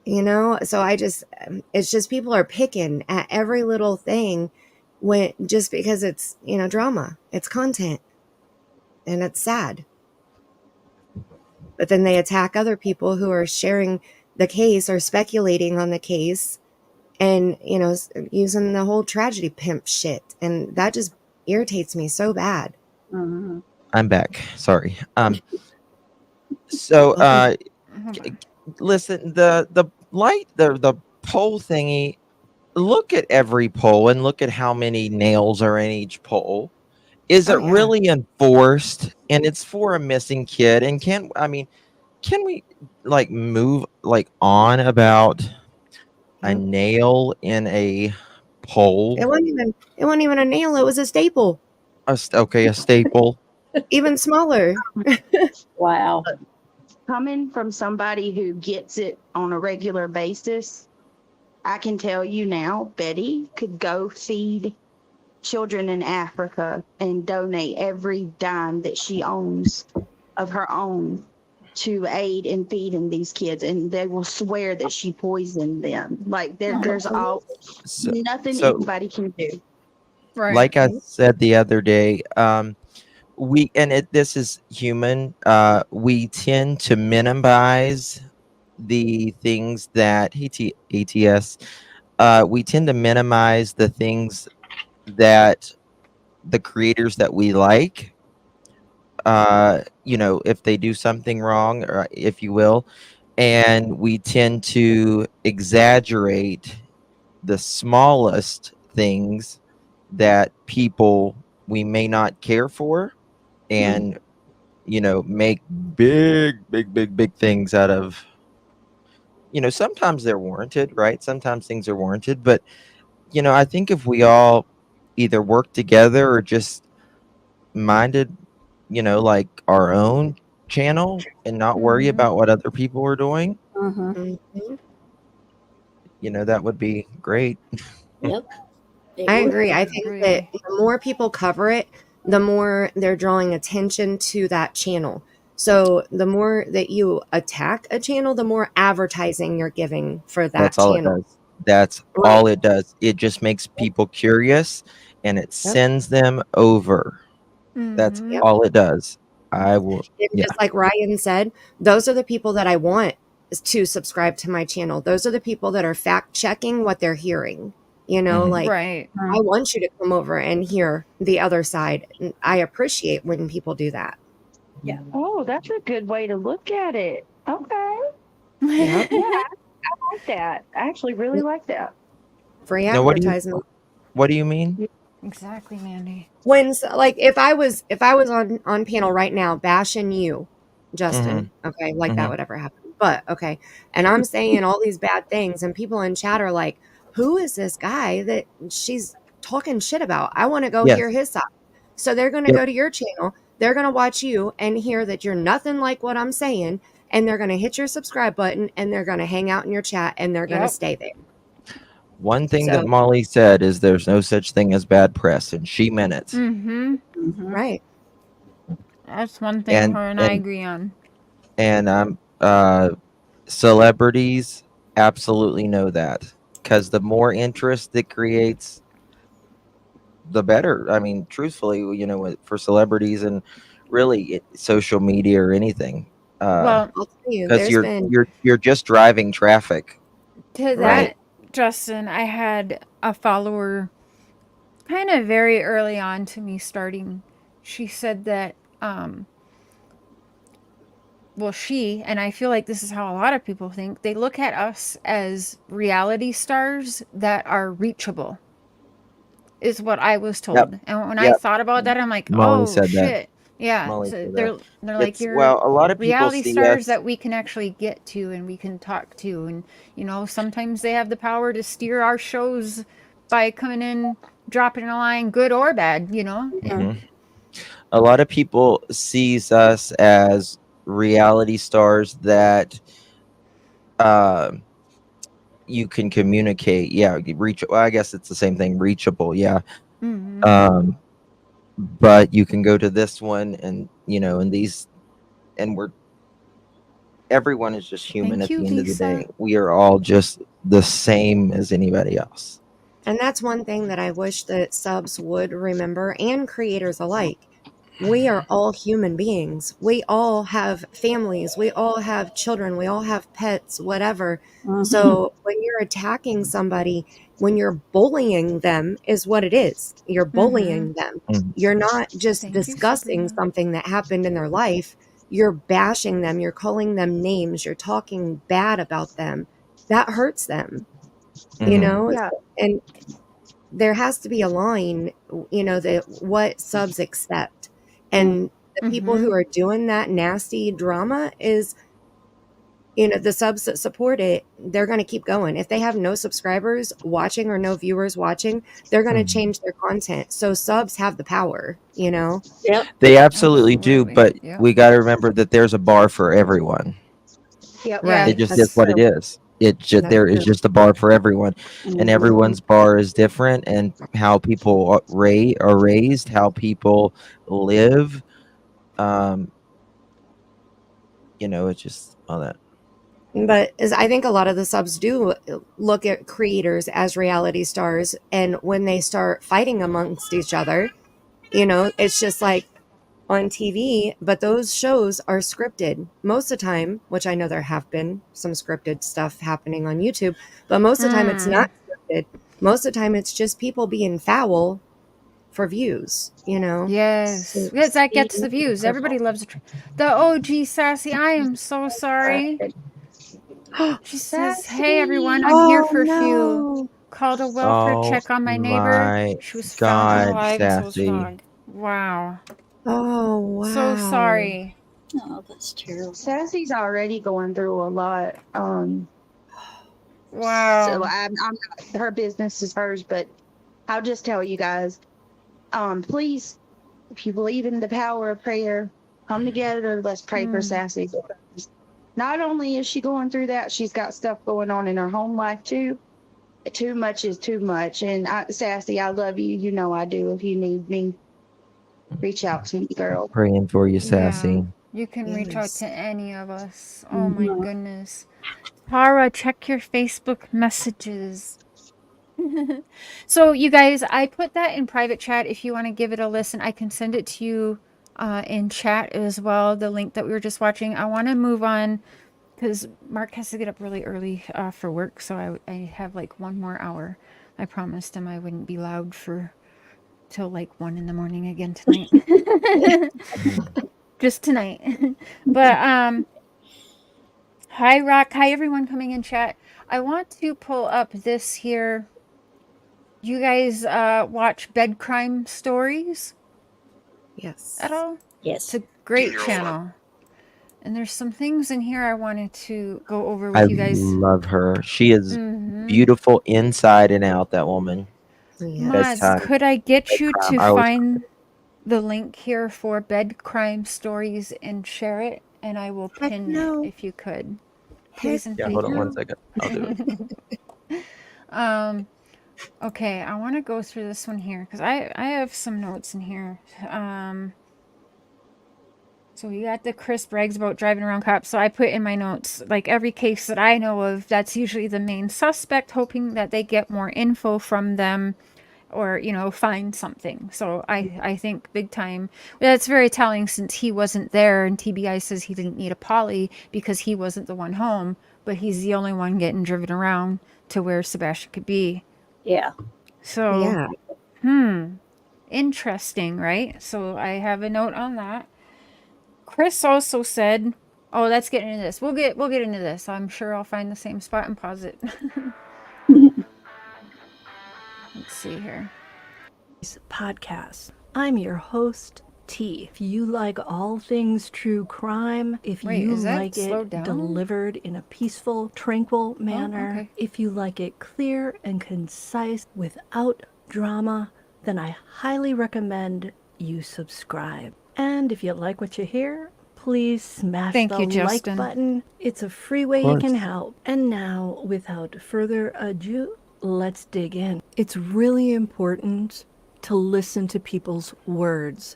You know, so it's just people are picking at every little thing just because it's, you know, drama, it's content, and it's sad. But then they attack other people who are sharing the case or speculating on the case, and, you know, using the whole tragedy pimp shit. And that just irritates me so bad. Mm-hmm. I'm back. Sorry. So listen, the pole thingy, look at every pole and look at how many nails are in each pole. Is it really enforced? And it's for a missing kid. And can we like move like on about a nail in a pole? It wasn't even a nail, it was a staple. A staple. Even smaller. Wow. Coming from somebody who gets it on a regular basis, I can tell you now, Betty could go feed children in Africa and donate every dime that she owns of her own to aid in feeding these kids, and they will swear that she poisoned them. Like there's nothing anybody can do. Right. Like I said the other day, this is human. We tend to minimize the things that ATS. We tend to minimize the things that the creators that we like. You know, if they do something wrong, or if you will, and we tend to exaggerate the smallest things that people we may not care for, and you know, make big things out of, you know, sometimes they're warranted, right? Sometimes things are warranted, but you know, I think if we all either work together or just minded like our own channel and not worry Mhm. about what other people are doing, Mhm. that would be great. Yep. It I would. agree. I I think that agree. the more people cover it, the more they're drawing attention to that channel. So the more that you attack a channel, the more advertising you're giving for that That's all it channel. does. That's Right. all it does. It just makes people curious and it Yep. sends them over. That's Mhm. Yep. all it does. I will. And Yeah. just like Ryan said, those are the people that I want to subscribe to my channel. Those are the people that are fact checking what they're hearing. Mhm. Like Right. I want you to come over and hear the other side. And I appreciate when people do that. Yeah. Oh, that's a good way to look at it. Okay. Yep. Yeah, I like that. I actually really like that. Free Now, advertisement. what do you mean? Exactly, Mandy. When like if I was on panel right now bashing you, Justin, okay, like that Mhm. would ever happen. But okay, and I'm saying all these bad things, and people in chat are like, "Who is this guy that she's talking shit about? I want to go hear Yes. his side." So they're going to Yep. go to your channel. They're going to watch you and hear that you're nothing like what I'm saying, and they're going to hit your subscribe button, and they're going to hang out in your chat, and they're going to Yep. stay there. One thing So that Molly said is there's no such thing as bad press, and she meant it. Mhm. right. That's one thing And her and I agree on. celebrities absolutely know that, because the more interest it creates, the better. I mean, truthfully, for celebrities and really social media or anything, Well, I'll tell you, because there's you're been you're just driving traffic. to right. that, Justin, I had a follower kind of very early on to me starting. She said that, well, and I feel like this is how a lot of people think, they look at us as reality stars that are reachable, is what I was Yep. told. And when I Yep. thought about that, I'm like, Molly oh said that. shit. Yeah. Molly So said that. they're like, It's you're well, a lot of people reality see stars us. that we can actually get to and we can talk to. And, sometimes they have the power to steer our shows by coming in, dropping a line, good or bad. Mhm. A lot of people sees us as reality stars that you can communicate. Yeah, reach. Well, I guess it's the same thing. Reachable. Yeah. Mm-hmm. But you can go to this one, and and these, and everyone is just human Thank at you, the end of the Lisa. day. We are all just the same as anybody else. And that's one thing that I wish that subs would remember, and creators alike. We are all human beings. We all have families. We all have children. We all have pets, whatever. So when you're attacking somebody, when you're bullying them, is what it is. You're bullying them. Mhm. You're not just Thank you, discussing Sabrina. something that happened in their life. You're bashing them. You're calling them names. You're talking bad about them. That hurts them, Mhm. Yeah. and there has to be a line, that what subs accept. And the people who Mm-hmm. are doing that nasty drama is, the subs that support it, they're going to keep going. If they have no subscribers watching or no viewers watching, they're going to Mhm. change their content. So subs have the power, Yep. They absolutely do, Absolutely. but Yep. we got to remember that there's a bar for everyone. Yep. Yeah. It Right. just is That's what it is. that's There is true. just a bar for everyone, and Mhm. everyone's bar is different, and how people are raised, how people live. Um, it's just all that. But as I think a lot of the subs do look at creators as reality stars, and when they start fighting amongst each other, it's just like on TV, but those shows are scripted most of the time, which I know there have been some scripted stuff happening on YouTube, but most of the time it's not scripted. Most of the time it's just people being foul for views, Yes. Yes, that gets the views. Everybody loves the OG Sassy. I am so sorry. She says, "Hey everyone, I'm here Oh for a few. no. Called a welfare Oh check on my neighbor. my She was found God, alive in Soul's Sassy! Fog. Wow. Oh So wow. sorry. Oh, that's terrible. Sassy's already going through a lot. So Wow. I'm not, her business is hers, but I'll just tell you guys, please if you believe in the power of prayer, come together. Let's pray for Sassy. Because not only is she going through that, she's got stuff going on in her home life too. Too much is too much. And Sassy, I love you. You know I do. If you need me, reach out to me, girl. Praying for you, Yeah, Sassy. you can reach out Yes. to any of us. Oh my goodness. Tara, check your Facebook messages. So, you guys, I put that in private chat. If you want to give it a listen, I can send it to you in chat as well, the link that we were just watching. I want to move on because Mark has to get up really early for work, so I have like 1 more hour. I promised him I wouldn't be loud for till like 1 in the morning again tonight. Just tonight. But hi Rock, hi everyone coming in chat. I want to pull up this here. You guys watch Bed Crime Stories Yes. at all? Yes. It's a great 10-year-old. channel. And there's some things in here I wanted to go over with I you guys. love her. She is Mhm. beautiful inside and out, that woman. Mods, Bedtime. could I get you Bedtime. to I always- find the link here for Bed Crime Stories and share it? And I will Heck pin no. it if you could. Heck Please and Yeah, thank hold on you. 1 second. I'll do it. Okay, I want to go through this one here because I have some notes in here. So we got the Chris brags about driving around cops. So I put in my notes, like every case that I know of, that's usually the main suspect, hoping that they get more info from them or, you know, find something. So I think big time. That's very telling since he wasn't there and TBI says he didn't need a poly because he wasn't the one home, but he's the only one getting driven around to where Sebastian could be. Yeah. So, Yeah. Interesting, right? So I have a note on that. Chris also said, "Oh, let's get into this. We'll get into this. I'm sure I'll find the same spot and pause it." Let's see here. Podcast. I'm your host, T. If you like all things true crime, if Wait, you is that like it slowed down? delivered in a peaceful, tranquil manner, okay. if you like it clear and concise without drama, then I highly recommend you subscribe. And if you like what you hear, please smash Thank the you, like Justin. button. It's a free way you can help. And now, without further ado, let's dig in. It's really important to listen to people's words.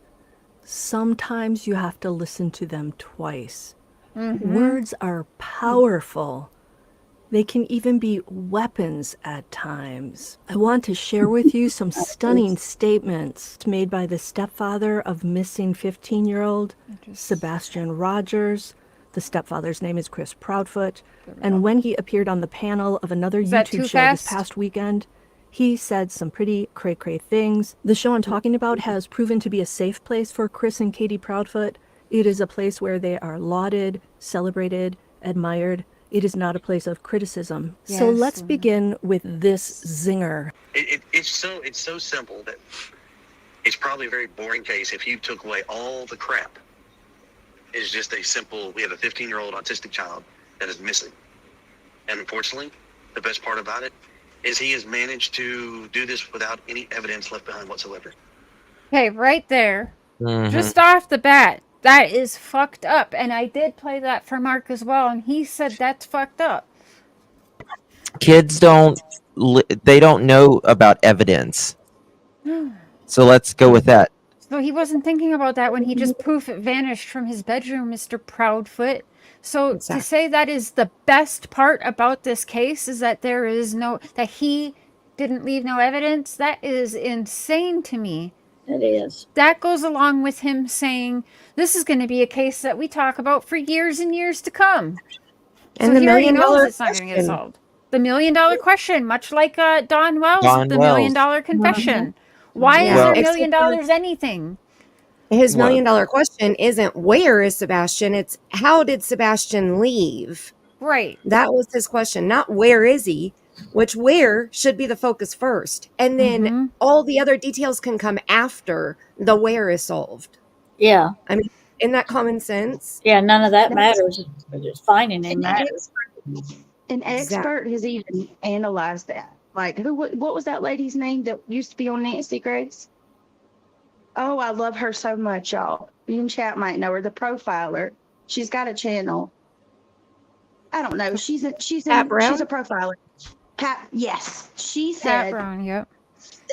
Sometimes you have to listen to them twice. Words are powerful. They can even be weapons at times. I want to share with you some stunning statements made by the stepfather of missing 15-year-old Sebastian Rogers. The stepfather's name is Chris Proudfoot. And when he appeared on the panel of another YouTube show this past weekend, he said some pretty cray-cray things. The show I'm talking about has proven to be a safe place for Chris and Katie Proudfoot. It is a place where they are lauded, celebrated, admired. It is not a place of criticism. So let's begin with this zinger. It's so simple that it's probably a very boring case if you took away all the crap. It's just a simple, we have a 15-year-old autistic child that is missing. And unfortunately, the best part about it is he has managed to do this without any evidence left behind whatsoever. Okay, right there. Just off the bat, that is fucked up. And I did play that for Mark as well, and he said that's fucked up. Kids don't know about evidence. So let's go with that. So he wasn't thinking about that when he just poof vanished from his bedroom, Mr. Proudfoot. So to say that is the best part about this case is that there is that he didn't leave no evidence, that is insane to me. It is. That goes along with him saying this is going to be a case that we talk about for years and years to come. And so the he already knows $1,000,000 it's not going to get solved. The $1 million question, much like Don Wells with the $1 Wells. million confession. Why is there $1 million anything? His $1 million question isn't where is Sebastian, it's how did Sebastian leave? Right. That was his question, not where is he, which where should be the focus first. And then all the other details can come after the where is solved. Yeah. I mean, isn't that common sense? Yeah, none of that matters. Just finding it matters. An expert has even analyzed that. Like, what was that lady's name that used to be on Nancy Grace? Oh, I love her so much, y'all. You in chat might know her, the profiler. She's got a channel. I don't know. She's a profiler. Pat, yes. She Pat said Brown, yep.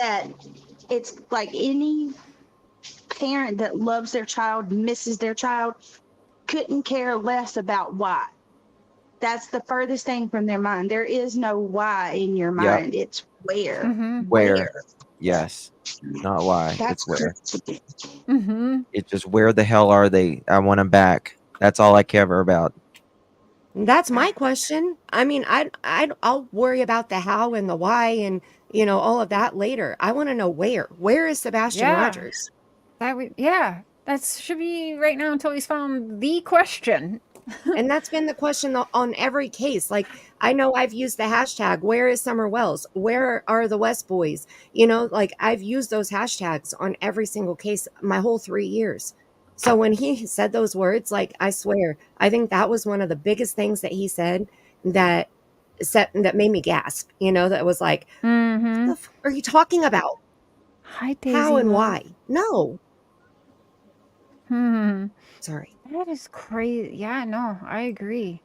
that it's like any parent that loves their child, misses their child, couldn't care less about why. That's the furthest thing from their mind. There is no why in your Yep. mind. It's where. Mm-hmm. Where? Yes. Not why. That's It's where. crazy. Mm-hmm. It's just where the hell are they? I want them back. That's all I care about. That's my question. I mean, I'll worry about the how and the why and, you know, all of that later. I want to know where. Where is Sebastian Yeah. Rogers? That should be right now until he's found the question. And that's been the question on every case. Like, I know I've used the hashtag, where is Summer Wells? Where are the West Boys? You know, like I've used those hashtags on every single case my whole 3 years. So when he said those words, like, I swear, I think that was one of the biggest things that he said that made me gasp, you know, that was like, Mm-hmm. what the fuck are you talking about? Hi, Daisy. How and love. why? No. Sorry. That is crazy. Yeah, no, I agree.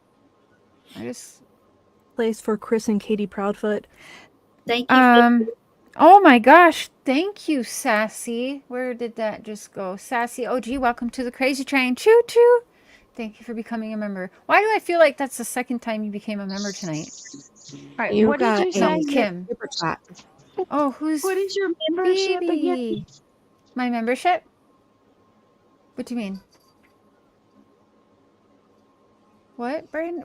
Place for Chris and Katie Proudfoot. Thank you. Oh my gosh, thank you, Sassy. Where did that just go? Sassy OG, welcome to the Crazy Train. Choo choo. Thank you for becoming a member. Why do I feel like that's the second time you became a member tonight? All right, what did you say? Kim. Super chat. Oh, who's What is your membership again? Phoebe? My membership? What do you mean? What, Brittany?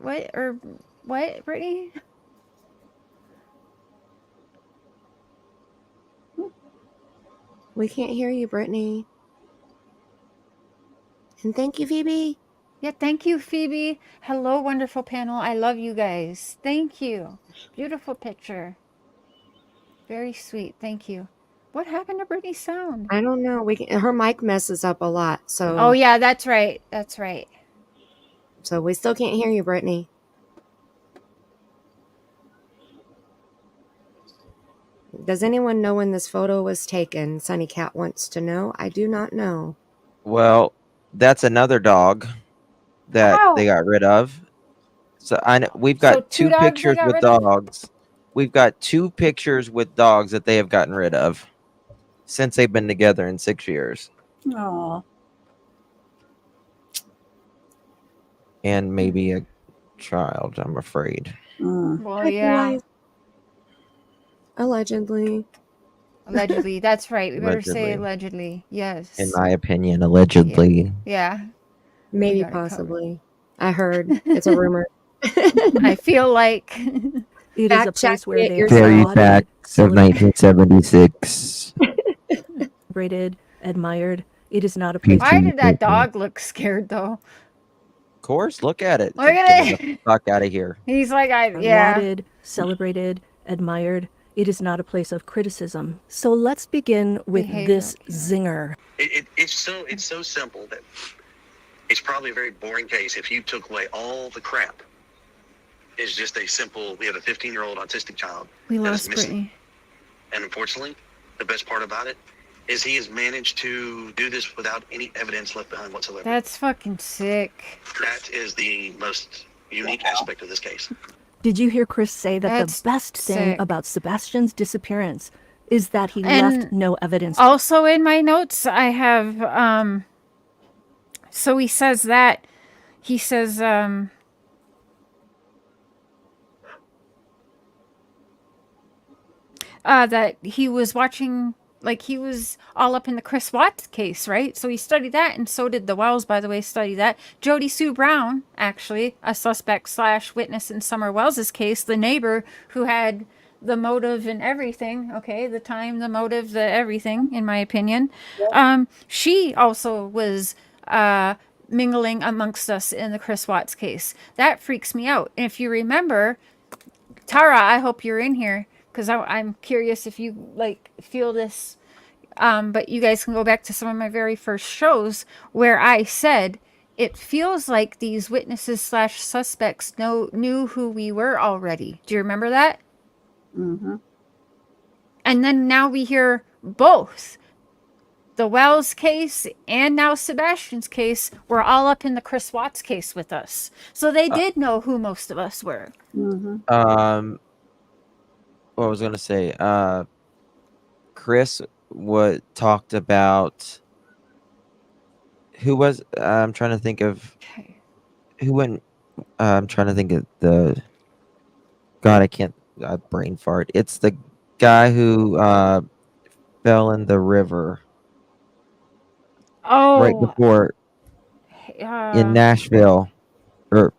What, Brittany? We can't hear you, Brittany. And thank you, Phoebe. Yeah, thank you, Phoebe. Hello, wonderful panel. I love you guys. Thank you. Beautiful picture. Very sweet. Thank you. What happened to Brittany's sound? I don't know. Her mic messes up a lot. So. Oh yeah, that's right. That's right. So we still can't hear you, Brittany. Does anyone know when this photo was taken? Sunny Cat wants to know. I do not know. Well, that's another dog that they got rid of. So we've got two pictures with dogs. We've got 2 pictures with dogs that they have gotten rid of since they've been together in 6 years. Aw. And maybe a child, I'm afraid. Well, yeah. Allegedly. Allegedly. That's right. We better say allegedly. Yes. In my opinion, allegedly. Yeah. Maybe possibly. I heard. It's a rumor. I feel like it is a place where they Fairy facts of 1976. Celebrated, admired. It is not a place. Why did that dog look scared though? Of course, look at it. Look at it. Get the fuck out of here. He's like, lauded, celebrated, admired. It is not a place of criticism. So let's begin with this zinger. It's so simple that it's probably a very boring case if you took away all the crap. It's just a simple, we have a 15-year-old autistic child We that lost is missing. Brittany. And unfortunately, the best part about it is he has managed to do this without any evidence left behind whatsoever. That's fucking sick. That is the most unique aspect of this case. Did you hear Chris say that That's the best thing sick. about Sebastian's disappearance is that he And left no evidence? Also in my notes, I have, so he says that, that he was watching, like he was all up in the Chris Watts case, right? So he studied that, and so did the Wells, by the way, studied that. Jody Sue Brown, actually, a suspect / witness in Summer Wells's case, the neighbor who had the motive and everything, okay, the time, the motive, the everything, in my opinion. Yep. She also was mingling amongst us in the Chris Watts case. That freaks me out. And if you remember, Tara, I hope you're in here, because I'm curious if you like feel this, but you guys can go back to some of my very first shows where I said it feels like these witnesses / suspects knew who we were already. Do you remember that? Mm-hmm. And then now we hear both the Wells case and now Sebastian's case were all up in the Chris Watts case with us. So they did know who most of us were. What I was gonna say, Chris talked about who was I'm trying to think of who went. I'm trying to think of the. God, I can't. Brain fart. It's the guy who fell in the river. Oh, right before in Nashville or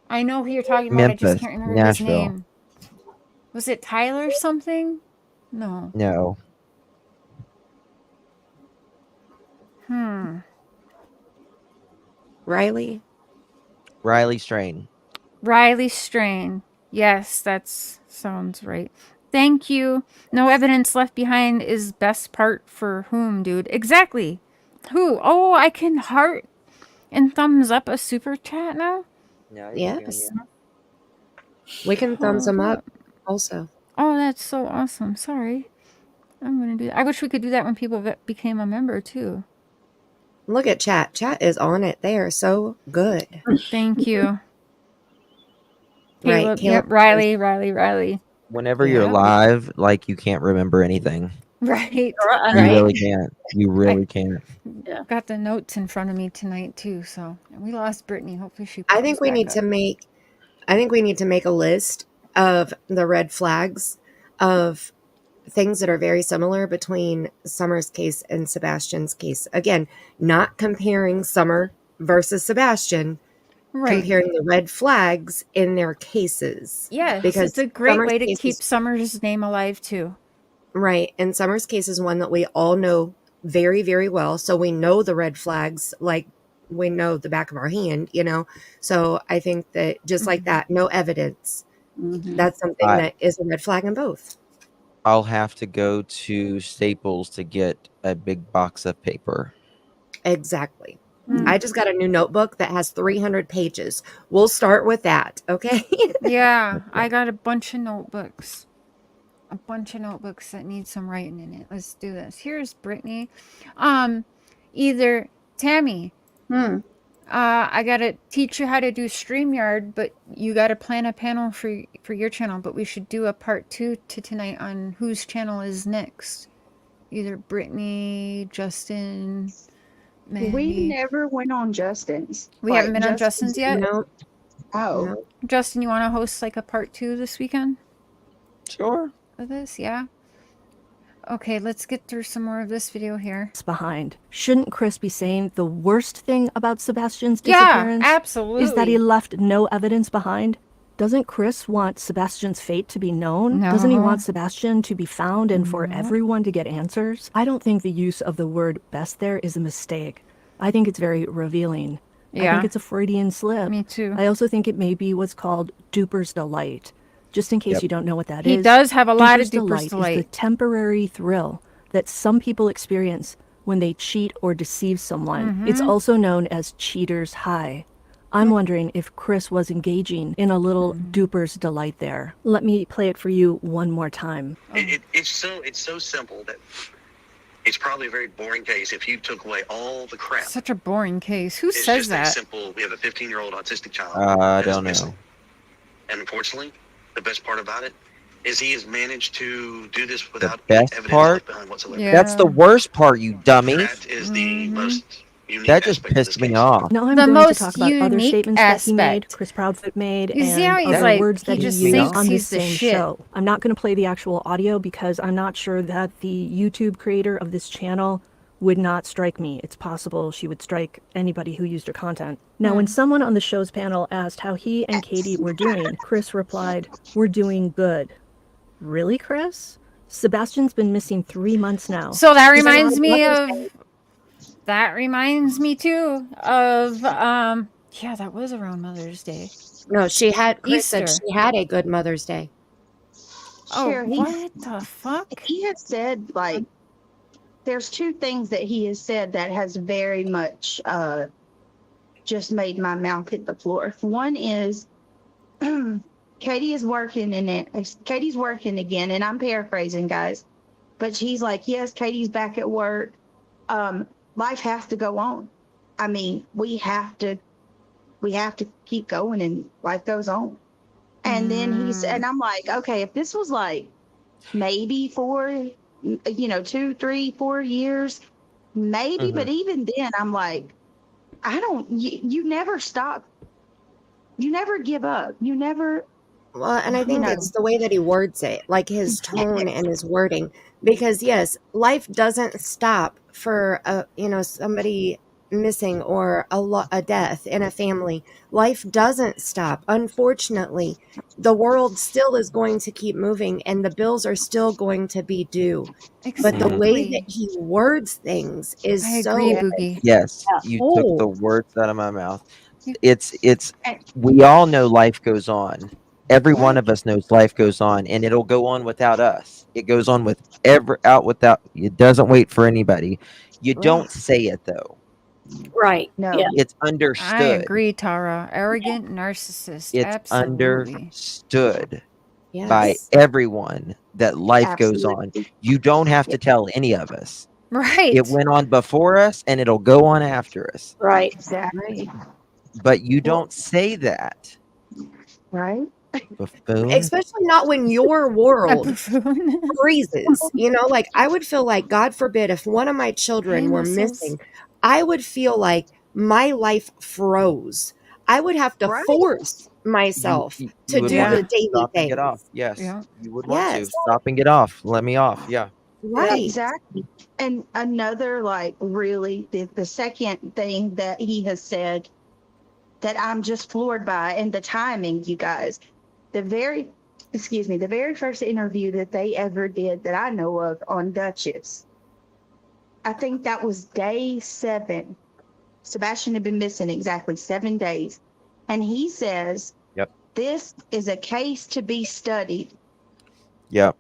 I know who you're talking about. I just Memphis, can't remember his Nashville. name. Was it Tyler something? No. No. Riley Strain. Riley Strain. Yes, that sounds right. Thank you. No evidence left behind is best part for whom, dude? Exactly. Who? Oh, I can heart and thumbs up a super chat now? Yes. We can thumbs them up also. Oh, that's so awesome. Sorry. I'm going to do that. I wish we could do that when people became a member, too. Look at chat. Chat is on it. They are so good. Thank you. Right. Caleb, yep, Riley. Whenever you're live, like you can't remember anything. Right. You really can't. You really can't. Yeah. Got the notes in front of me tonight, too. So we lost Brittany. Hopefully she I think we need to make a list of the red flags of things that are very similar between Summer's case and Sebastian's case. Again, not comparing Summer versus Sebastian, comparing the red flags in their cases. Yes, because it's a great Summer's way to case keep Summer's name alive, too. Right. And Summer's case is one that we all know very, very well. So we know the red flags like we know the back of our hand, you know? So I think that just like that, no evidence. That's something that is a red flag in both. I'll have to go to Staples to get a big box of paper. Exactly. I just got a new notebook that has 300 pages. We'll start with that, okay? Yeah, I got a bunch of notebooks. A bunch of notebooks that need some writing in it. Let's do this. Here's Brittany. Either TAMMI. I gotta teach you how to do StreamYard, but you gotta plan a panel for your channel. But we should do a part 2 to tonight on whose channel is next. Either Brittany, Justin, Mandy. We never went on Justin's. We haven't been on Justin's yet? No. Oh. Justin, you want to host like a part 2 this weekend? Sure. Of this, yeah. Okay, let's get through some more of this video here. Behind. Shouldn't Chris be saying the worst thing about Sebastian's disappearance? Yeah, absolutely. Is that he left no evidence behind? Doesn't Chris want Sebastian's fate to be known? No. Doesn't he want Sebastian to be found and for everyone to get answers? I don't think the use of the word best there is a mistake. I think it's very revealing. I think it's a Freudian slip. Me too. I also think it may be what's called duper's delight. Just in case you don't know what that is. He does have a lot of duper's delight. Is the temporary thrill that some people experience when they cheat or deceive someone. It's also known as cheater's high. I'm wondering if Chris was engaging in a little duper's delight there. Let me play it for you one more time. It's so simple that it's probably a very boring case if you took away all the crap. Such a boring case. Who It's says just that? a simple, we have a 15-year-old autistic child. I that is don't know. missing. And unfortunately, the best part about it is he has managed to do this without the any best evidence part? left behind whatsoever. Yeah. That's the worst part, you dummy. That is the most unique That just aspect of this pissed me case. off. Now I'm The going most to talk about other unique statements that he made, aspect. Chris Proudfoot made, You see how and he's other like, words he that he just used thinks on he's this the same shit. show. I'm not going to play the actual audio because I'm not sure that the YouTube creator of this channel would not strike me. It's possible she would strike anybody who used her content. Now, when someone on the show's panel asked how he and Katie were doing, Chris replied, "We're doing good." Really, Chris? Sebastian's been missing 3 months now. So that reminds me of... That reminds me, too, of... yeah, that was around Mother's Day. No, she had Chris said Easter. she had a good Mother's Day. Oh, Sure, what the fuck? He has said, like, there's 2 things that he has said that has very much just made my mouth hit the floor. One is Katie is working in it. Katie's working again, and I'm paraphrasing, guys. But she's like, yes, Katie's back at work. life has to go on. I mean, we have to keep going, and life goes on. And then and I'm like, okay, if this was like maybe 2, 3, 4 years, maybe, but even then, I'm like, you never stop. You never give up. You never, Well, and I think it's the way that he words it, like his tone and his wording. Because yes, life doesn't stop for somebody missing or a death in a family. Life doesn't stop. Unfortunately, the world still is going to keep moving, and the bills are still going to be due. But the way that he words things is I agree, so Boogie. Yes, you took the cold. words out of my mouth. It's we all know life goes on. Every one of us knows life goes on, and it'll go on without us. It goes on without. It doesn't wait for anybody. You don't say it though. Right. no. Yeah. It's I understood. agree, Tara. Arrogant narcissist. It's Absolutely. understood by Yes. everyone that life goes on. Absolutely. You don't have to tell any of us. Right. It went on before us, and it'll go on after us. Right. Exactly. But you don't say that. Right. Buffoon. Especially not when your A world buffoon. freezes. Like I would feel like, God forbid, if one of my children Hey, were muscles. missing, I would feel like my life froze. I would have to Right. force myself You to would do want the to daily stop and get off. things. Yes, Yeah. you would want to Yes, stop and get off. Let me off. Yeah. right. Exactly. And another, like, really, the second thing that he has said that I'm just floored by, and the timing, you guys. The very first interview that they ever did that I know of on Duchess, I think that was day 7. Sebastian had been missing exactly 7 days. And he says, Yep. this is a case to be studied. Yep.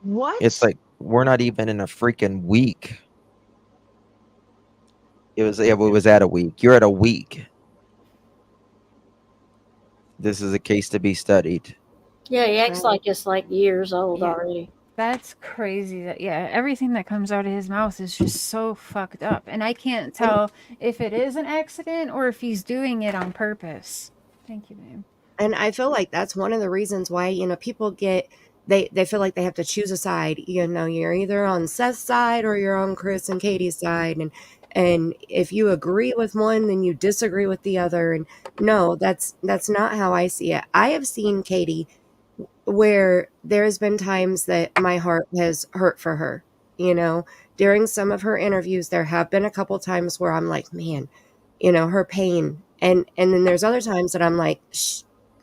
What? It's like we're not even in a freaking week. It was at a week. You're at a week. This is a case to be studied. Yeah, he acts Right. like it's like years old Yeah. already. That's crazy. That everything that comes out of his mouth is just so fucked up, and I can't tell if it is an accident or if he's doing it on purpose. Thank you, babe. And I feel like that's one of the reasons why, people they feel like they have to choose a side. You're either on Seth's side or you're on Chris and Katie's side. And if you agree with one, then you disagree with the other. And no, that's not how I see it. I have seen Katie where there's been times that my heart has hurt for her. During some of her interviews, there have been a couple times where I'm like, man, her pain. And then there's other times that I'm like,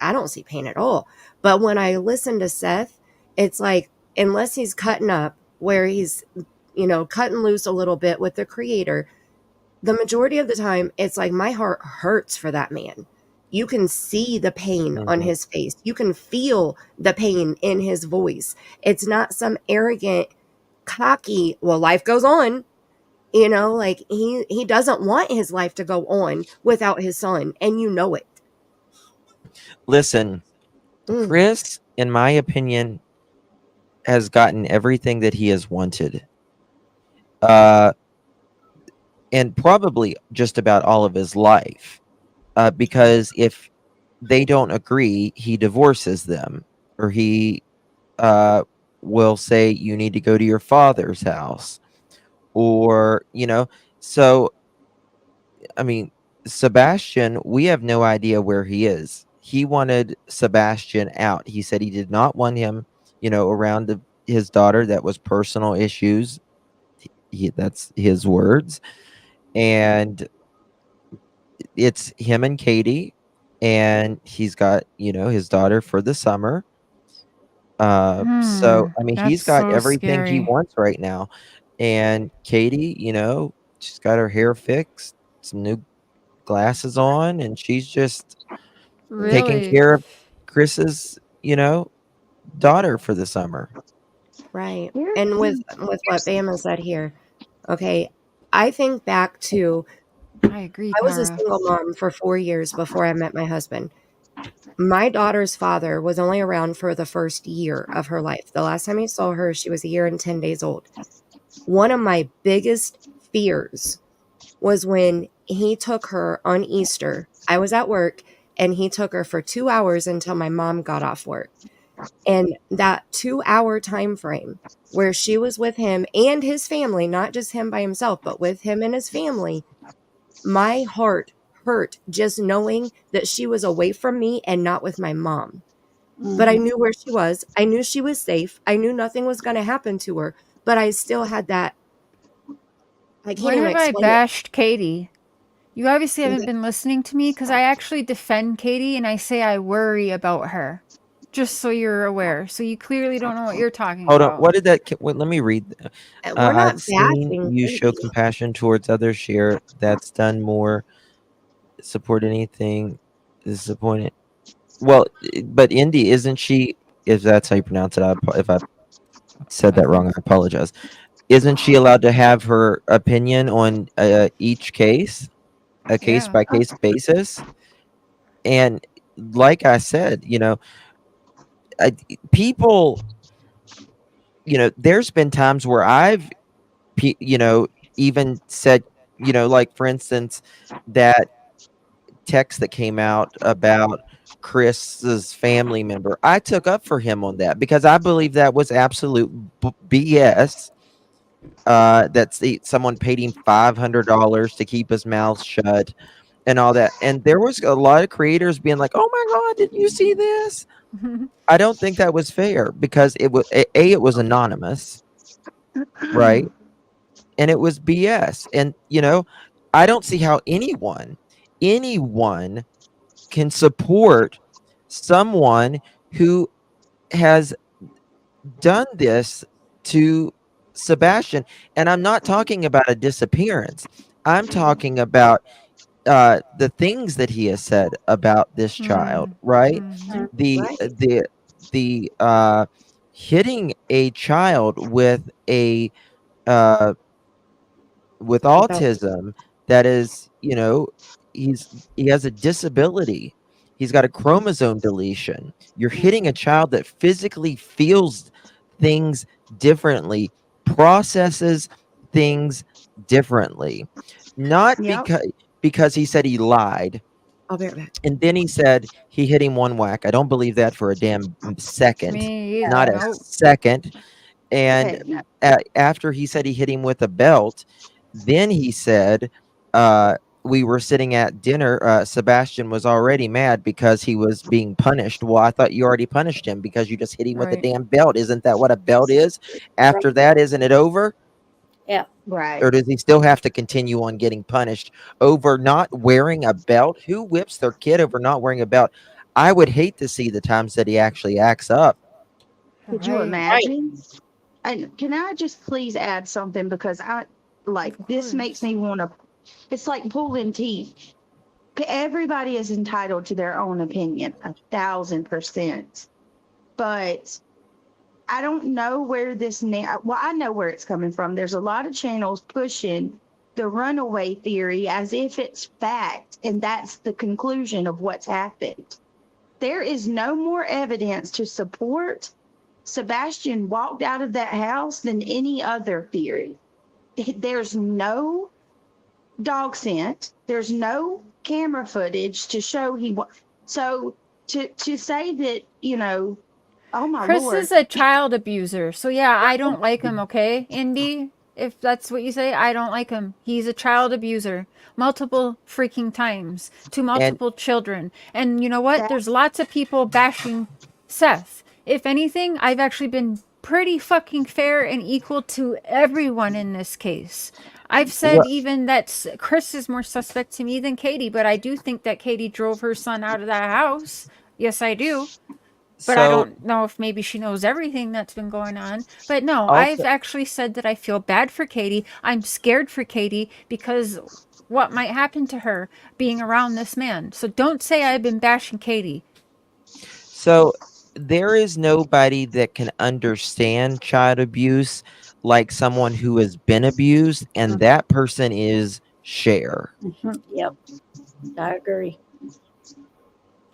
I don't see pain at all. But when I listen to Seth, it's like, unless he's cutting up where he's, cutting loose a little bit with the creator, the majority of the time, it's like my heart hurts for that man. You can see the pain on his face. You can feel the pain in his voice. It's not some arrogant, cocky, well, life goes on. Like he doesn't want his life to go on without his son, and it. Listen, Chris, in my opinion, has gotten everything that he has wanted. And probably just about all of his life. Because if they don't agree, he divorces them, or he will say, you need to go to your father's house, or so I mean, Sebastian, we have no idea where he is. He wanted Sebastian out. He said he did not want him around his daughter. That was personal issues. That's his words. And it's him and Katie, and he's got his daughter for the summer. So I mean, he's That's got so everything he scary. wants right now. And Katie, she's got her hair fixed, some new glasses on, and she's just taking Really? care of Chris's daughter for the summer. Right. And with what Bama said here, okay, I think back to, I agree, I was a Tara. single mom for 4 years before I met my husband. My daughter's father was only around for the first year of her life. The last time he saw her, she was a year and 10 days old. One of my biggest fears was when he took her on Easter. I was at work and he took her for 2 hours until my mom got off work. And that 2-hour time frame where she was with him and his family, not just him by himself, but with him and his family, my heart hurt just knowing that she was away from me and not with my mom. But I knew where she was. I knew she was safe. I knew nothing was going to happen to her. But I still had that. I can't When even have I explain it. bashed Katie? You obviously haven't been listening to me because I actually defend Katie and I say I worry about her. Just so you're aware. So you clearly don't know what you're talking Hold on. about. What did that? Wait, let me read. We're not I've seen bashing you show Katie. compassion towards others. Share that's done more. Support anything. Disappointed. Well, but Indy, isn't she? If that's how you pronounce it, if I said that wrong, I apologize. Isn't she allowed to have her opinion on each case, a case by case basis? And like I said, people, there's been times where I've, even said, like for instance, that text that came out about Chris's family member. I took up for him on that because I believe that was absolute BS. That's someone paid him $500 to keep his mouth shut and all that. And there was a lot of creators being like, "Oh my God, did you see this?" I don't think that was fair because it was it was anonymous, right? And it was BS. And I don't see how anyone can support someone who has done this to Sebastian. And I'm not talking about a disappearance. I'm talking about the things that he has said about this child, right? The hitting a child with a with autism that is, he has a disability. He's got a chromosome deletion. You're hitting a child that physically feels things differently, processes things differently. Not because he said he lied. I'll be right back. And then he said he hit him one whack. I don't believe that for a damn second. Me either. Not a second. And after he said he hit him with a belt, then he said, we were sitting at dinner. Sebastian was already mad because he was being punished. Well, I thought you already punished him because you just hit him with a damn belt. Isn't that what a belt is? After that, isn't it over? Yeah. Right. Or does he still have to continue on getting punished over not wearing a belt? Who whips their kid over not wearing a belt? I would hate to see the times that he actually acts up. Could you imagine? And can I just please add something because this makes me want to. It's like pulling teeth. Everybody is entitled to their own opinion, 1,000%. But I don't know where this well, I know where it's coming from. There's a lot of channels pushing the runaway theory as if it's fact, and that's the conclusion of what's happened. There is no more evidence to support Sebastian walked out of that house than any other theory. There's no dog scent. There's no camera footage to show so to say that, oh my Chris Lord. is a child abuser. So yeah, I don't like him, okay? Indy, if that's what you say, I don't like him. He's a child abuser. Multiple freaking times to multiple children. And you know what? There's lots of people bashing Seth. If anything, I've actually been pretty fucking fair and equal to everyone in this case. I've said even that Chris is more suspect to me than Katie, but I do think that Katie drove her son out of that house. Yes, I do. But I don't know if maybe she knows everything that's been going on. But no, I've actually said that I feel bad for Katie. I'm scared for Katie because what might happen to her being around this man. So don't say I've been bashing Katie. So there is nobody that can understand child abuse like someone who has been abused, and that person is Cher. Yep, I agree.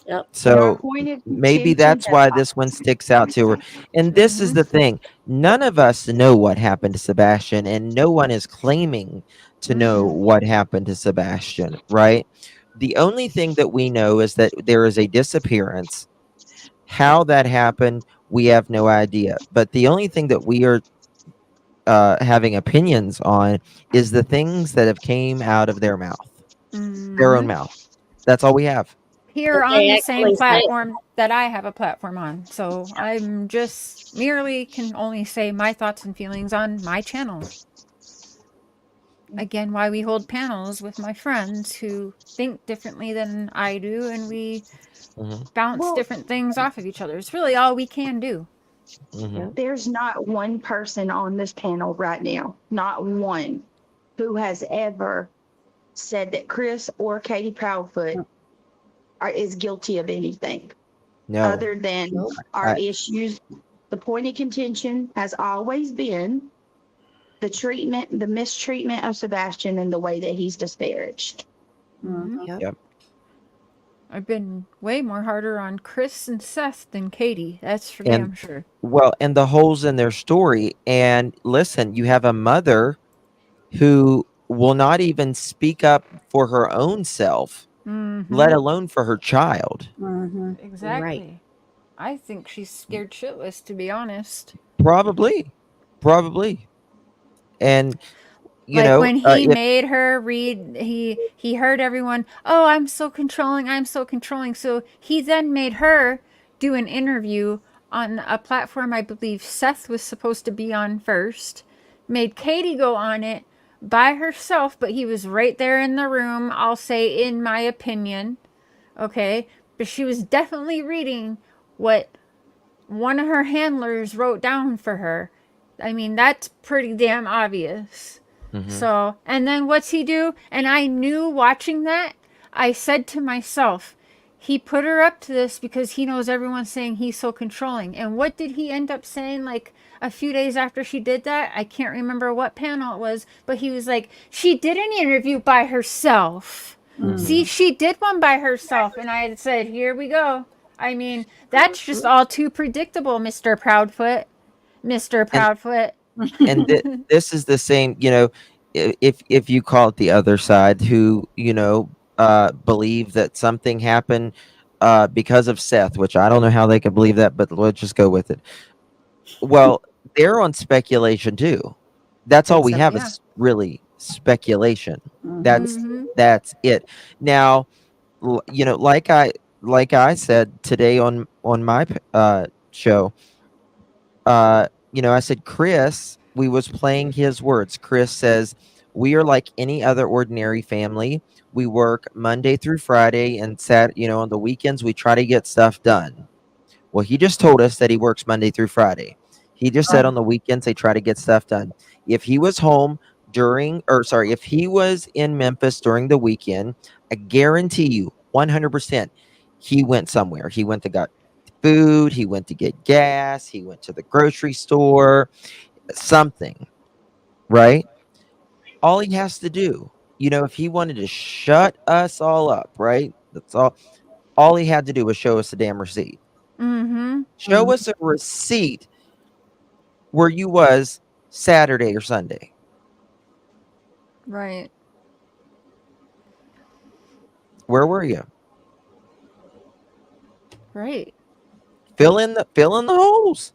Yep. So point of maybe contention that's has why this one sticks out to her. And this is the thing. None of us know what happened to Sebastian, and no one is claiming to know what happened to Sebastian, right? The only thing that we know is that there is a disappearance. How that happened, we have no idea. But the only thing that we are having opinions on is the things that have came out of their mouth, their own mouth. That's all we have. Here on They the same actually say, platform that I have a platform on. So I'm just merely can only say my thoughts and feelings on my channel. Again, why we hold panels with my friends who think differently than I do, and we bounce different things off of each other. It's really all we can do. There's not one person on this panel right now, not one, who has ever said that Chris or Katie Proudfoot is guilty of anything No. other than our issues. The point of contention has always been the mistreatment of Sebastian and the way that he's disparaged. Yep. I've been way more harder on Chris and Seth than Katie. That's for damn sure. Well, and the holes in their story. And listen, you have a mother who will not even speak up for her own self, let alone for her child. Exactly. Right. I think she's scared shitless, to be honest. Probably. And you like know, when he made her read, he heard everyone, oh, I'm so controlling, so he then made her do an interview on a platform I believe Seth was supposed to be on first, made Katie go on it by herself, but he was right there in the room, I'll say, in my opinion, okay, but she was definitely reading what one of her handlers wrote down for her. I mean, that's pretty damn obvious. So, and then what's he do? And I knew watching that, I said to myself, he put her up to this because he knows everyone's saying he's so controlling. And what did he end up saying like a few days after she did that? I can't remember what panel it was, but he was like, she did an interview by herself. See, she did one by herself. And I had said, here we go. I mean, that's just all too predictable, Mr. Proudfoot. Mr. Proudfoot. And this is the same, you know, if you call it the other side, who, you know, believe that something happened because of Seth, which I don't know how they could believe that, but let's just go with it. Well, they're on speculation too. That's all we have is really speculation. That's it. Now, you know, like I said today on my show, you know, I said, Chris, we was playing his words. Chris says, we are like any other ordinary family. We work Monday through Friday, and you know, on the weekends, we try to get stuff done. Well, he just told us that he works Monday through Friday. He just said on the weekends, they try to get stuff done. If he was home if he was in Memphis during the weekend, I guarantee you 100% he went somewhere. He went to got food, he went to get gas, he went to the grocery store, something, right? All he has to do, you know, if he wanted to shut us all up, right? That's all he had to do was show us a damn receipt. Show us a receipt where you was Saturday or Sunday. Right. Where were you? Right. Fill in the holes,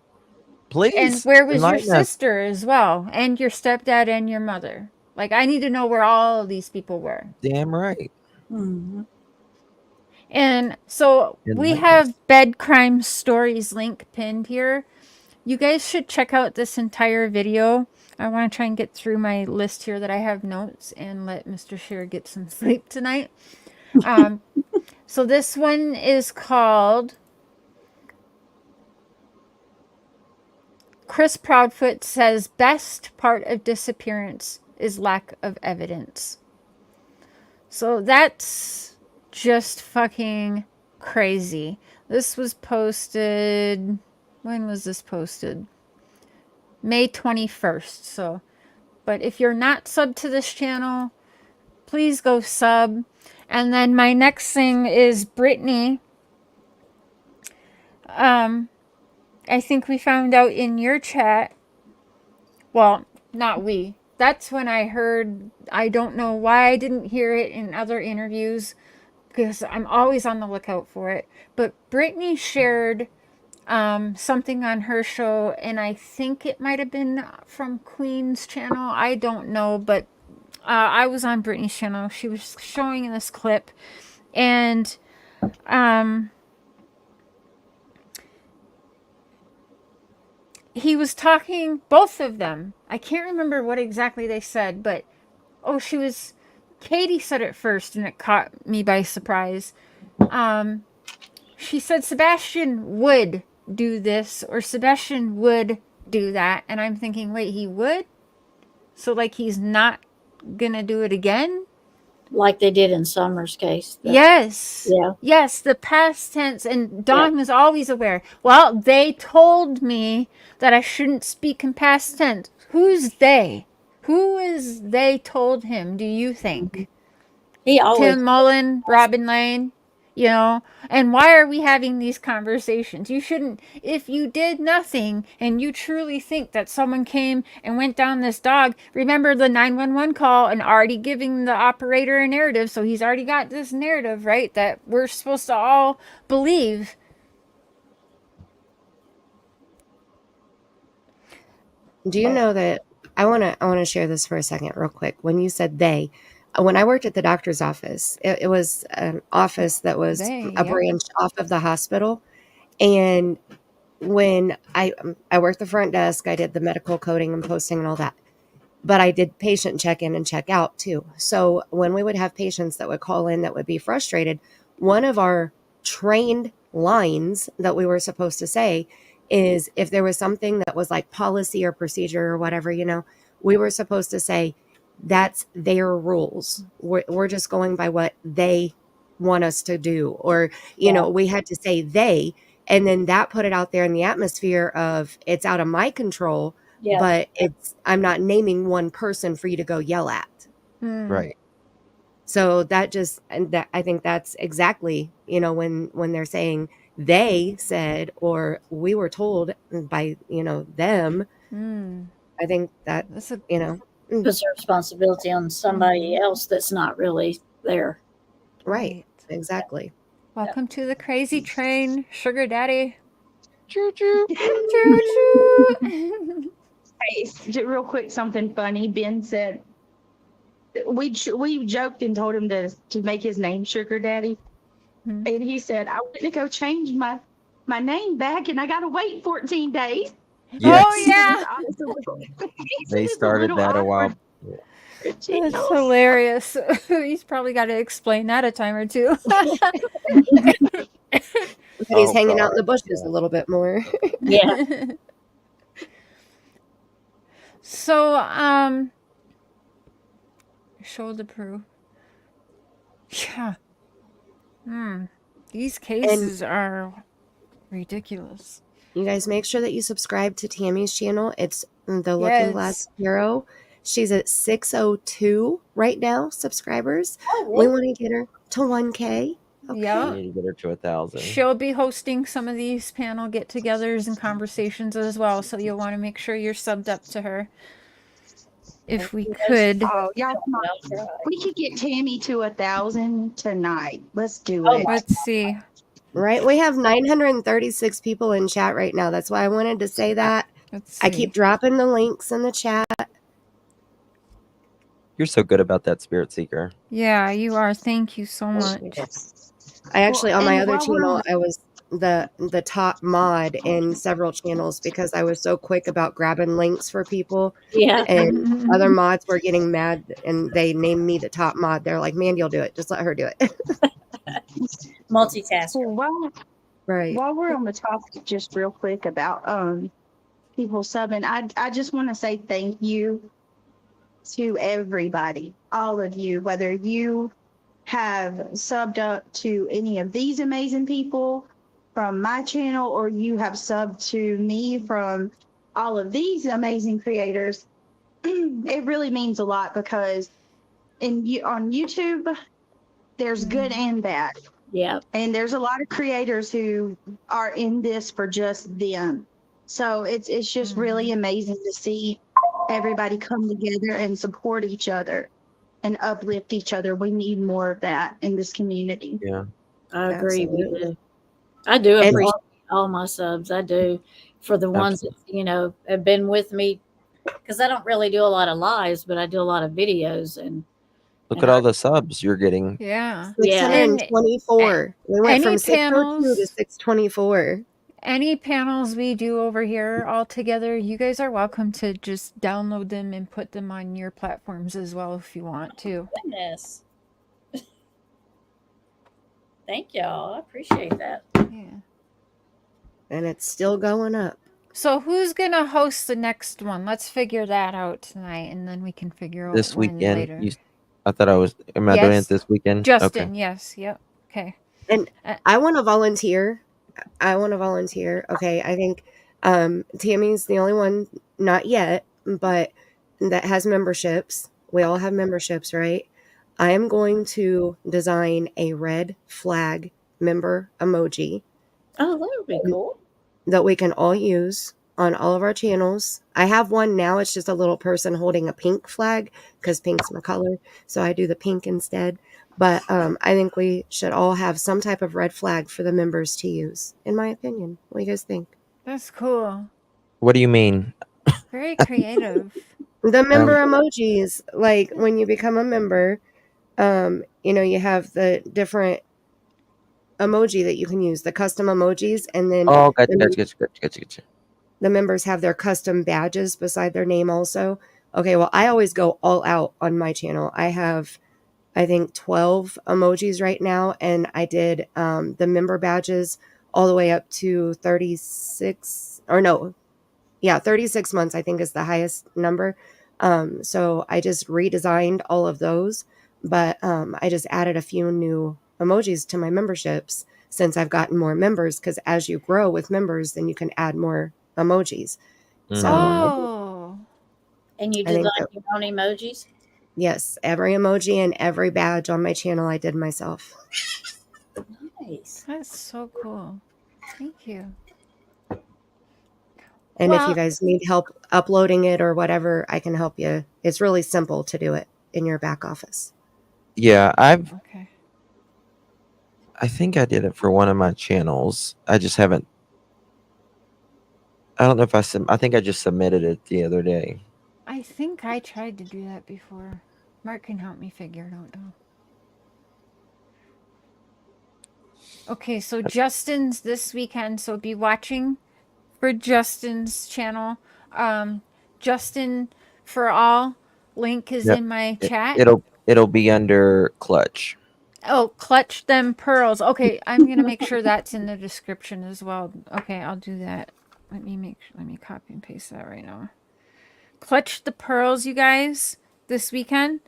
please. And where was your sister as well, and your stepdad and your mother? Like, I need to know where all of these people were. Damn right. And so we have Bed Crime Stories link pinned here. You guys should check out this entire video. I want to try and get through my list here that I have notes and let Mr. Scheer get some sleep tonight. So this one is called Chris Proudfoot says best part of disappearance is lack of evidence. So that's just fucking crazy. This was posted, when was this posted? May 21st. So, but if you're not subbed to this channel, please go sub. And then my next thing is Brittany I think we found out in your chat. Well, not we. That's when I heard. I don't know why I didn't hear it in other interviews, because I'm always on the lookout for it. But Brittany shared something on her show, and I think it might have been from Queen's channel. I don't know, but I was on Brittany's channel. She was showing this clip, and he was talking, both of them. I can't remember what exactly they said, but Katie said it first, and it caught me by surprise. She said Sebastian would do this, or Sebastian would do that, and I'm thinking, wait, he would? So, like, he's not gonna do it again? Like they did in Summer's case. Yes. Yeah. Yes, the past tense, and Dawn was always aware. Well, they told me that I shouldn't speak in past tense. Who's they? Who is they told him, do you think? He always Tim Mullen, Robin Lane, you know? And why are we having these conversations? You shouldn't, if you did nothing and you truly think that someone came and went down this dog, remember the 911 call and already giving the operator a narrative. So he's already got this narrative, right? That we're supposed to all believe. Do you know that I want to share this for a second real quick. When you said they, when I worked at the doctor's office, it was an office that was a branch off of the hospital. And when I worked the front desk, I did the medical coding and posting and all that. But I did patient check-in and check-out too. So when we would have patients that would call in that would be frustrated, one of our trained lines that we were supposed to say is, if there was something that was like policy or procedure or whatever, you know, we were supposed to say, that's their rules. We're just going by what they want us to do. Or, you know, we had to say they, and then that put it out there in the atmosphere of, it's out of my control, but I'm not naming one person for you to go yell at. Right. So that just, and that, I think that's exactly, you know, when they're saying they said, or we were told by, you know, them, I think that, you know, puts the responsibility on somebody else that's not really there. Right. Exactly. Welcome to the crazy train, Sugar Daddy. Choo choo. Choo choo. Hey, real quick, something funny. Ben said we joked and told him to make his name Sugar Daddy, and he said, I went to go change my name back, and I got to wait 14 days. Yes. Oh yeah. They started that a while. That's hilarious. He's probably got to explain that a time or two. He's hanging out in the bushes a little bit more. Yeah. So, shoulder proof. Yeah. These cases are ridiculous. You guys make sure that you subscribe to Tammy's channel. It's the Looking Glass Hero. She's at 602 right now, subscribers. Oh, really? We want to get her to 1K. Okay. Yeah. We need to get her to 1,000. She'll be hosting some of these panel get-togethers and conversations as well, so you'll want to make sure you're subbed up to her. If we could. Oh, y'all, we could get Tammy to 1,000 tonight. Let's do it. Let's see. Right, we have 936 people in chat right now. That's why I wanted to say that. I keep dropping the links in the chat. You're so good about that, Spirit Seeker. Yeah, you are. Thank you so much. I actually, on my other channel, I was the top mod in several channels because I was so quick about grabbing links for people. Yeah. And other mods were getting mad, and they named me the top mod. They're like, Mandy will do it. Just let her do it. Multitasker. Right. While we're on the topic, just real quick about people subbing, I just want to say thank you to everybody, all of you, whether you have subbed up to any of these amazing people from my channel, or you have subbed to me from all of these amazing creators. It really means a lot, because on YouTube, there's good and bad. Yeah. And there's a lot of creators who are in this for just them. So it's just really amazing to see everybody come together and support each other and uplift each other. We need more of that in this community. Yeah. I agree with Absolutely. it. I do And appreciate all my subs. I do, for the ones that, Absolutely. you know, have been with me, because I don't really do a lot of lives, but I do a lot of videos, and Look and at I, all the subs you're getting. Yeah. yeah. And 624. We went any from 602 to panels 624. any panels we do over here all together, you guys are welcome to just download them and put them on your platforms as well if you want to. Goodness. Thank y'all. I appreciate that. Yeah. And it's still going up. So who's gonna host the next one? Let's figure that out tonight, and then we can figure out This when weekend, later. I thought I was. Am I doing it Yes, this weekend? Okay. Justin. Yes. Yep. Okay. And Uh, I want to volunteer. Okay, I think Tammy's the only one, not yet, but that has memberships. We all have memberships, right? I am going to design a red flag member emoji Oh, that would be cool. that we can all use on all of our channels. I have one now. It's just a little person holding a pink flag because pink's my color. So I do the pink instead. But I think we should all have some type of red flag for the members to use, in my opinion. What do you guys think? That's cool. What do you mean? Very creative. The member emojis, like when you become a member, you know, you have the different emoji that you can use, the custom emojis, and then Oh, gotcha. the members have their custom badges beside their name also. Okay, well, I always go all out on my channel. I have, I think, 12 emojis right now, and I did the member badges all the way up to 36, or no, yeah, 36 months, I think, is the highest number. So I just redesigned all of those, but I just added a few new emojis to my memberships since I've gotten more members, because as you grow with members, then you can add more emojis. So Oh. And you I think design your own emojis? yes, every emoji and every badge on my channel I did myself. Nice. That's so cool. Thank you. And if you Well, guys need help uploading it or whatever, I can help you. It's really simple to do it in your back office. Yeah, okay. I think I did it for one of my channels. I just haven't. I don't know if I think I just submitted it the other day. I think I tried to do that before. Mark can help me figure it out though. Okay, so Justin's this weekend, so be watching for Justin's channel. Justin for All link is Yep. in my chat. It'll be under Clutch. Oh, Clutch Them Pearls. Okay, I'm gonna make sure that's in the description as well. Okay, I'll do that. Let me copy and paste that right now. Clutch the Pearls, you guys, this weekend.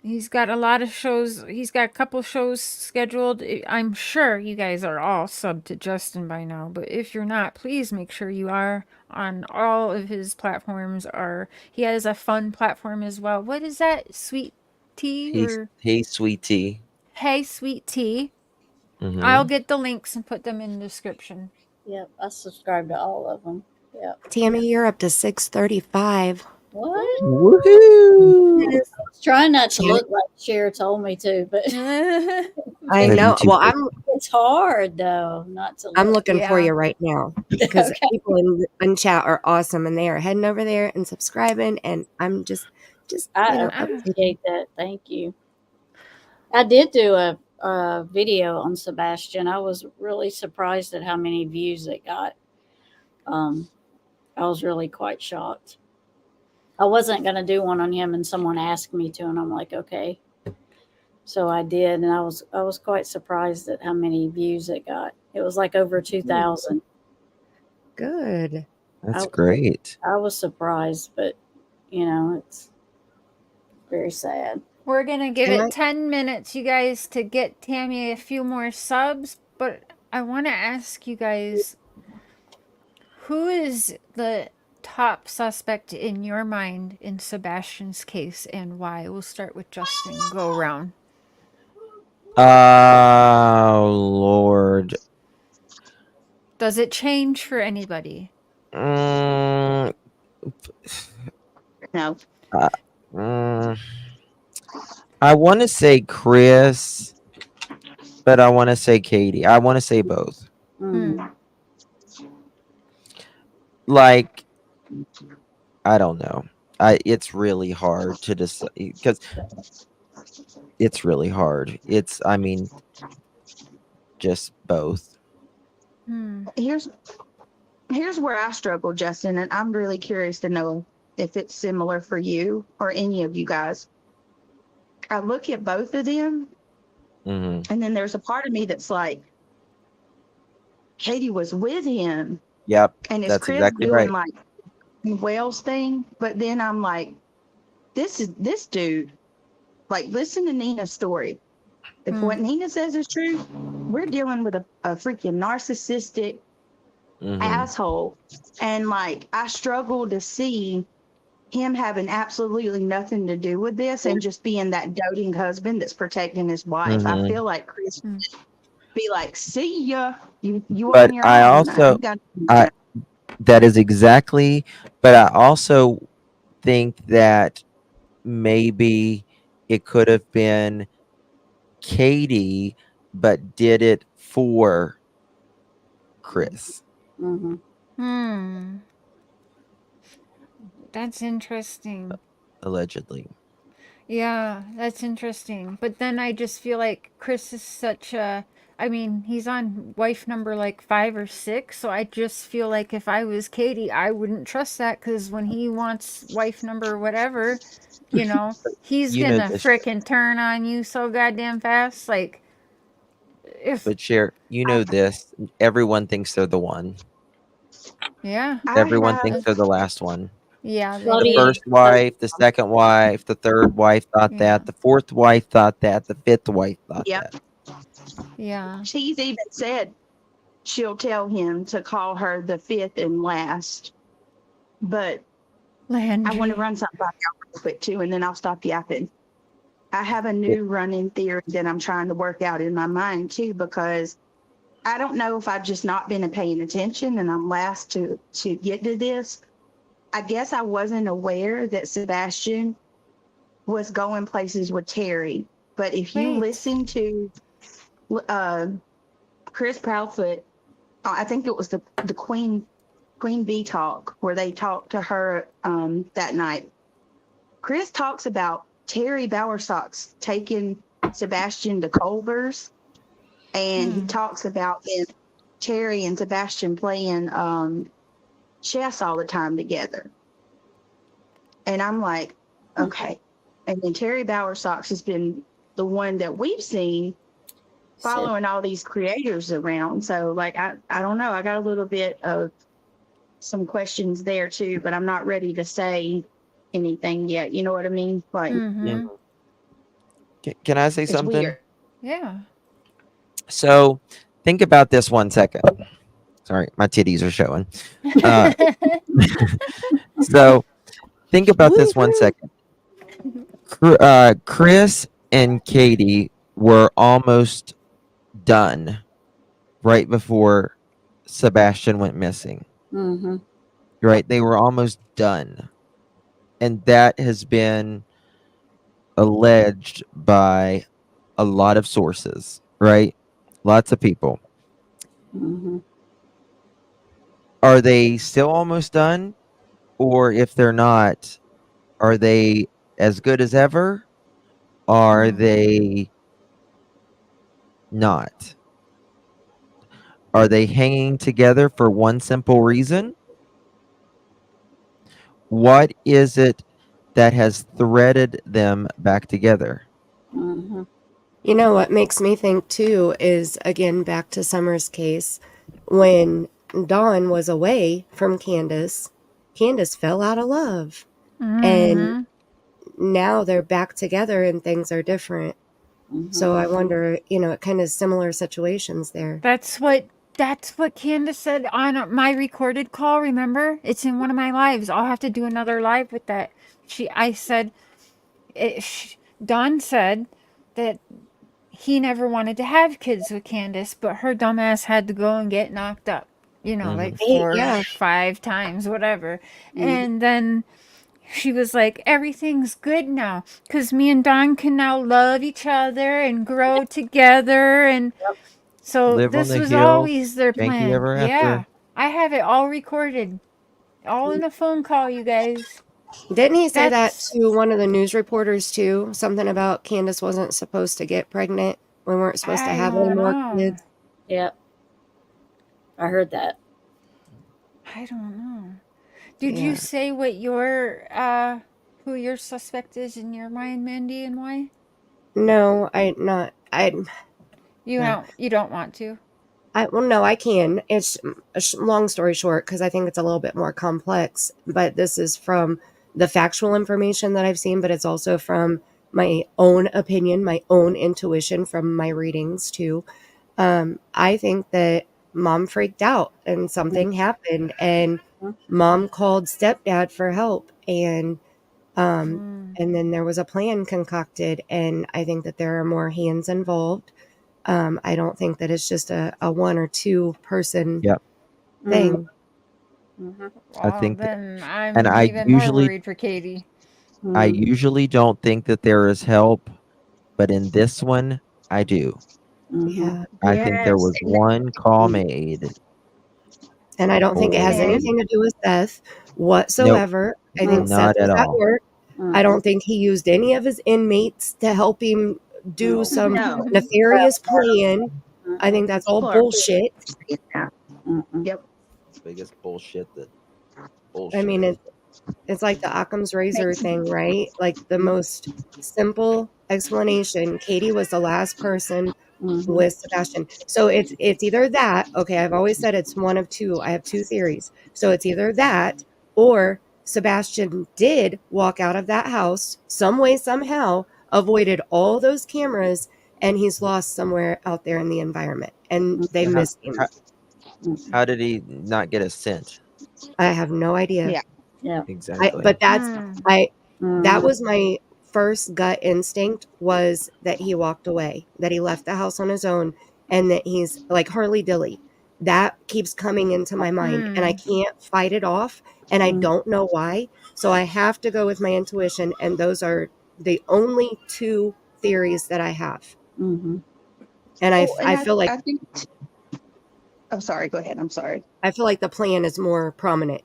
He's got a lot of shows. He's got a couple shows scheduled. I'm sure you guys are all subbed to Justin by now, but if you're not, please make sure you are on all of his platforms. He has a fun platform as well. What is that? Sweet Tea or Hey Sweet Tea. Hey Sweet Tea. Mm-hmm. I'll get the links and put them in the description. Yep, I subscribe to all of them. Yep. Tammy, you're up to 635. What? Woohoo! I was trying not to look like Cher told me to, but I know. Well, it's hard though not to. I'm looking for you right now because Okay. people in chat are awesome and they are heading over there and subscribing, and I'm just I appreciate that. Thank you. I did do a video on Sebastian. I was really surprised at how many views it got. I was really quite shocked. I wasn't going to do one on him, and someone asked me to, and I'm like, okay. So I did, and I was quite surprised at how many views it got. It was like over 2,000. Good. That's great. I was surprised, but you know, it's very sad. We're going to give it 10 minutes, you guys, to get Tammy a few more subs, but I want to ask you guys, who is the top suspect in your mind in Sebastian's case and why? We'll start with Justin. Go around. Oh Lord. Does it change for anybody? Mm, No. mm, I want to say Chris, but I want to say Katie. I want to say both. Mm. Like, I don't know. It's really hard to decide because it's really hard. I mean, just both. Here's where I struggle, Justin, and I'm really curious to know if it's similar for you or any of you guys. I look at both of them, Hmm. and then there's a part of me that's like, Katie was with him, Yep, and is that's Chris exactly doing right. like Wales thing? But then I'm like, this dude. Like, listen to Nina's story. If what Nina says is true, we're dealing with a freaking narcissistic Hmm. asshole. And like, I struggle to see him having absolutely nothing to do with this and just being that doting husband that's protecting his wife. I Hmm. feel like Chris would be like, see ya, you But on your I own. I also, ain't got I that is exactly. But I also think that maybe it could have been Katie, but did it for Chris, That's interesting. allegedly. Yeah, that's interesting. But then I just feel like Chris is such a. I mean, he's on wife number like 5 or 6, so I just feel like if I was Katie, I wouldn't trust that because when he wants wife number whatever, he's You know gonna this, frickin' turn on you so goddamn fast. Like, if. but Cher, you know this. Everyone thinks they're the one. Yeah. I Everyone have thinks they're the last one. Yeah, they The do. first wife, the second wife, the third wife thought Yeah. that, the fourth wife thought that, the fifth wife thought Yep. that. Yeah. She's even said she'll tell him to call her the fifth and last. But I want to run something by y'all real quick too, and then I'll stop yapping. I have a new running theory that I'm trying to work out in my mind too, because I don't know if I've just not been paying attention and I'm last to get to this. I guess I wasn't aware that Sebastian was going places with Terry. But if you listen to Chris Proudfoot, I think it was the Queen Bee talk where they talked to her that night. Chris talks about Terry Bowersox taking Sebastian to Culver's, and he talks about Terry and Sebastian playing chess all the time together. And I'm like, okay. And then Terry Bowersox has been the one that we've seen following all these creators around. So like, I don't know. I got a little bit of some questions there too, but I'm not ready to say anything yet. You know what I mean? Like, Can I say it's something? weird. Yeah. So think about this 1 second. Sorry, my titties are showing. So think about this 1 second. Chris and Katie were almost done right before Sebastian went missing. Right? They were almost done. And that has been alleged by a lot of sources, right? Lots of people. Are they still almost done? Or if they're not, are they as good as ever? Are they not? Are they hanging together for one simple reason? What is it that has threaded them back together? You know what makes me think too is, again, back to Summer's case, when Dawn was away from Candace fell out of love. And now they're back together and things are different. So I wonder, it kind of similar situations there. That's what Candace said on my recorded call. Remember, it's in one of my lives. I'll have to do another live with that. I said, Dawn said that he never wanted to have kids with Candace, but her dumbass had to go and get knocked up, like 4 Yeah. or 5 times, whatever. And then she was like, everything's good now because me and Don can now love each other and grow together. And so Live on this the was hill, always their janky plan. ever Yeah. after. I have it all recorded, all in a phone call, you guys. Didn't he say that That's to one of the news reporters too? Something about Candace wasn't supposed to get pregnant. We weren't supposed to I have any don't more know. kids. Yep. I heard that. I don't know. Did Yeah. you say what your who your suspect is in your mind, Mandy, and why? No, You no. don't want to. Well, no, I can. It's a long story short because I think it's a little bit more complex. But this is from the factual information that I've seen, but it's also from my own opinion, my own intuition from my readings too. I think that mom freaked out and something happened, and mom called stepdad for help, and then there was a plan concocted, and I think that there are more hands involved. I don't think that it's just a one or two person Yep. thing. Well, I think that, then and I'm even more worried for Katie. I usually don't think that there is help, but in this one, I do. Yeah. I think there was one call made. And I don't think it has for- anything to do with Seth Nope, whatsoever. I think Seth not at was at all. work. I don't think he used any of his inmates to help him do some No. nefarious plan. I think that's all People are bullshit. Yep. Biggest bullshit that I bullshit. mean, it's like the Occam's razor thing, right? Like the most simple explanation. Katie was the last person with Sebastian. So it's either that. Okay, I've always said it's one of two. I have two theories. So it's either that or Sebastian did walk out of that house some way, somehow, avoided all those cameras, and he's lost somewhere out there in the environment, and they missed him. How did he not get a scent? I have no idea. Yeah. Yeah. Exactly. But that was my first gut instinct, was that he walked away, that he left the house on his own, and that he's like Harley Dilly. That keeps coming into my mind, and I can't fight it off, and I don't know why. So I have to go with my intuition, and those are the only two theories that I have. And I feel like I think. Oh, sorry. Go ahead. I'm sorry. I feel like the plan is more prominent,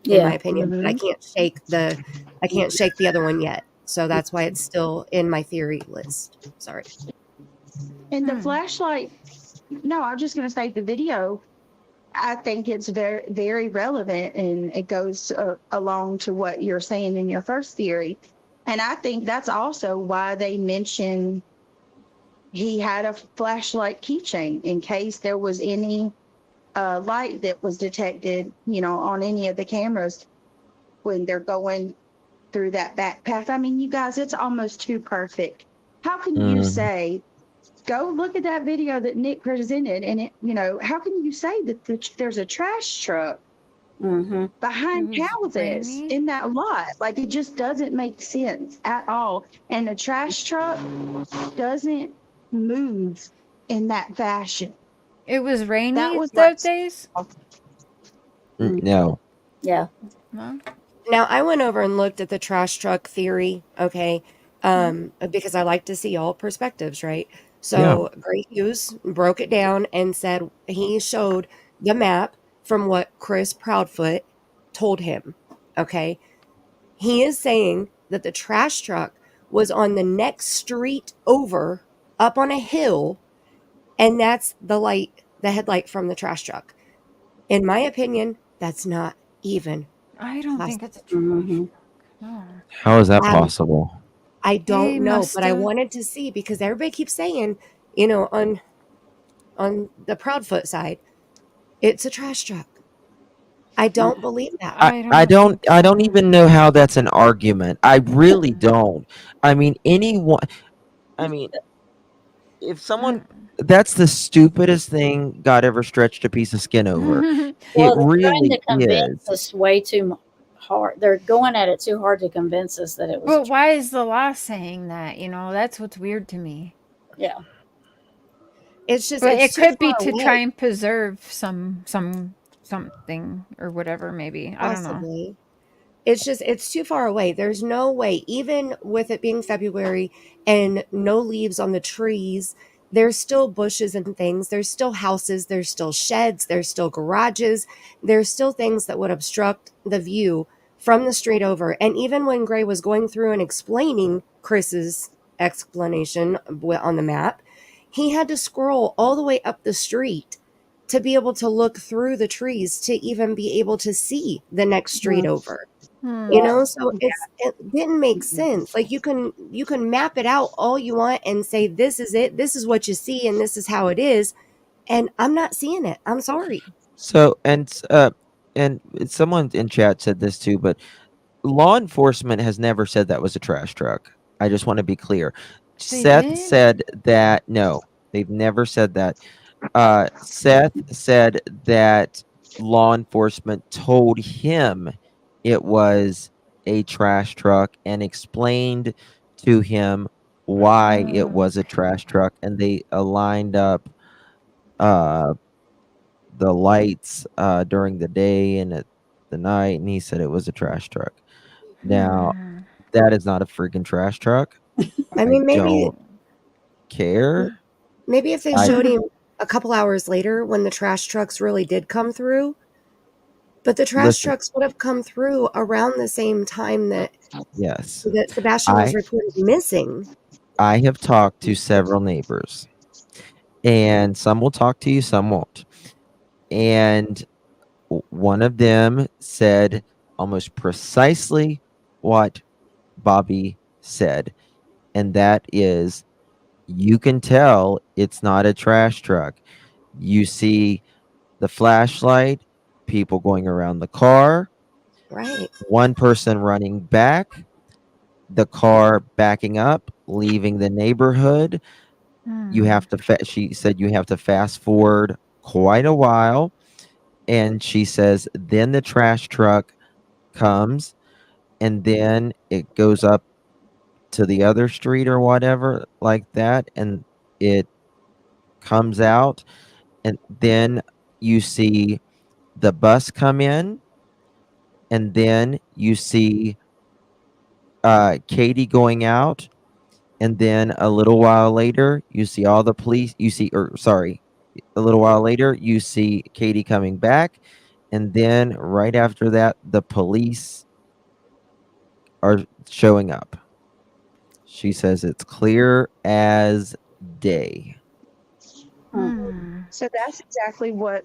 in my opinion. But I can't shake the other one yet. So that's why it's still in my theory list. Sorry. And the flashlight. No, I'm just going to say the video. I think it's very, very relevant, and it goes along to what you're saying in your first theory. And I think that's also why they mention he had a flashlight keychain in case there was any light that was detected, on any of the cameras when they're going through that back path. I mean, you guys, it's almost too perfect. How can you say, go look at that video that Nick presented, and how can you say that there's a trash truck behind houses in that lot? Like, it just doesn't make sense at all. And the trash truck doesn't move in that fashion. It was rainy That those days? No. Yeah. No? Now, I went over and looked at the trash truck theory, okay, because I like to see all perspectives, right? So Gray Hughes broke it down and said he showed the map from what Chris Proudfoot told him, okay? He is saying that the trash truck was on the next street over, up on a hill, and that's the headlight from the trash truck. In my opinion, that's not even I don't think possible. it's a trash truck. No. How is that possible? I don't They know, must but I have- wanted to see, because everybody keeps saying, on the Proudfoot side, it's a trash truck. I don't believe that. I don't even know how that's an argument. I really don't. I mean, if someone, that's the stupidest thing God ever stretched a piece of skin over. Well, It they're trying really to convince is. us way too hard. They're going at it too hard to convince us that it was. But why is the law saying that? That's what's weird to me. Yeah. It's just But it's it too could far be to away. try and preserve something or whatever. Maybe I don't know. Possibly. It's too far away. There's no way, even with it being February and no leaves on the trees, there's still bushes and things. There's still houses. There's still sheds. There's still garages. There's still things that would obstruct the view from the street over. And even when Gray was going through and explaining Chris's explanation on the map, he had to scroll all the way up the street to be able to look through the trees to even be able to see the next street over. You know, so it didn't make sense. Like you can map it out all you want and say this is it, this is what you see, and this is how it is, and I'm not seeing it. I'm sorry. So and someone in chat said this too, but law enforcement has never said that was a trash truck. I just want to be clear. Seth did? said that no, they've never said that. Seth said that law enforcement told him it was a trash truck and explained to him why it was a trash truck, and they aligned up uh the lights during the day and at the night, and he said it was a trash truck. Now that is not a freaking trash truck. I mean, don't care. maybe if they I- showed him a couple hours later when the trash trucks really did come through, but the trash Listen. trucks would have come through around the same time that Yes, Sebastian was reported missing. I have talked to several neighbors, and some will talk to you, some won't. And one of them said almost precisely what Bobby said, and that is, you can tell it's not a trash truck. You see the flashlight, people going around the car, right? One person running back, the car backing up, leaving the neighborhood. You have to she said you have to fast forward quite a while, and she says then the trash truck comes, and then it goes up to the other street or whatever like that, and it comes out, and then you see the bus come in, and then you see Katie going out, and then a little while later you see all the police, a little while later you see Katie coming back, and then right after that the police are showing up. She says it's clear as day. So that's exactly what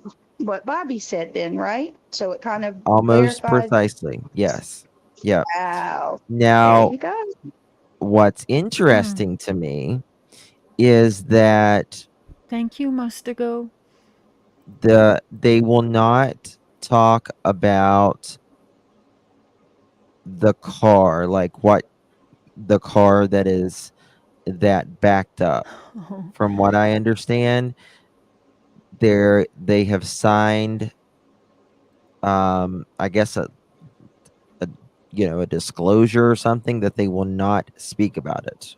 Bobby said then, right? So it kind of Almost clarifies. precisely. Yes. Yeah. Wow. Now, There you go. what's interesting to me is that Thank you, Mustago. they will not talk about the car, like what the car that backed up. From what I understand, they have signed I guess a disclosure or something that they will not speak about it.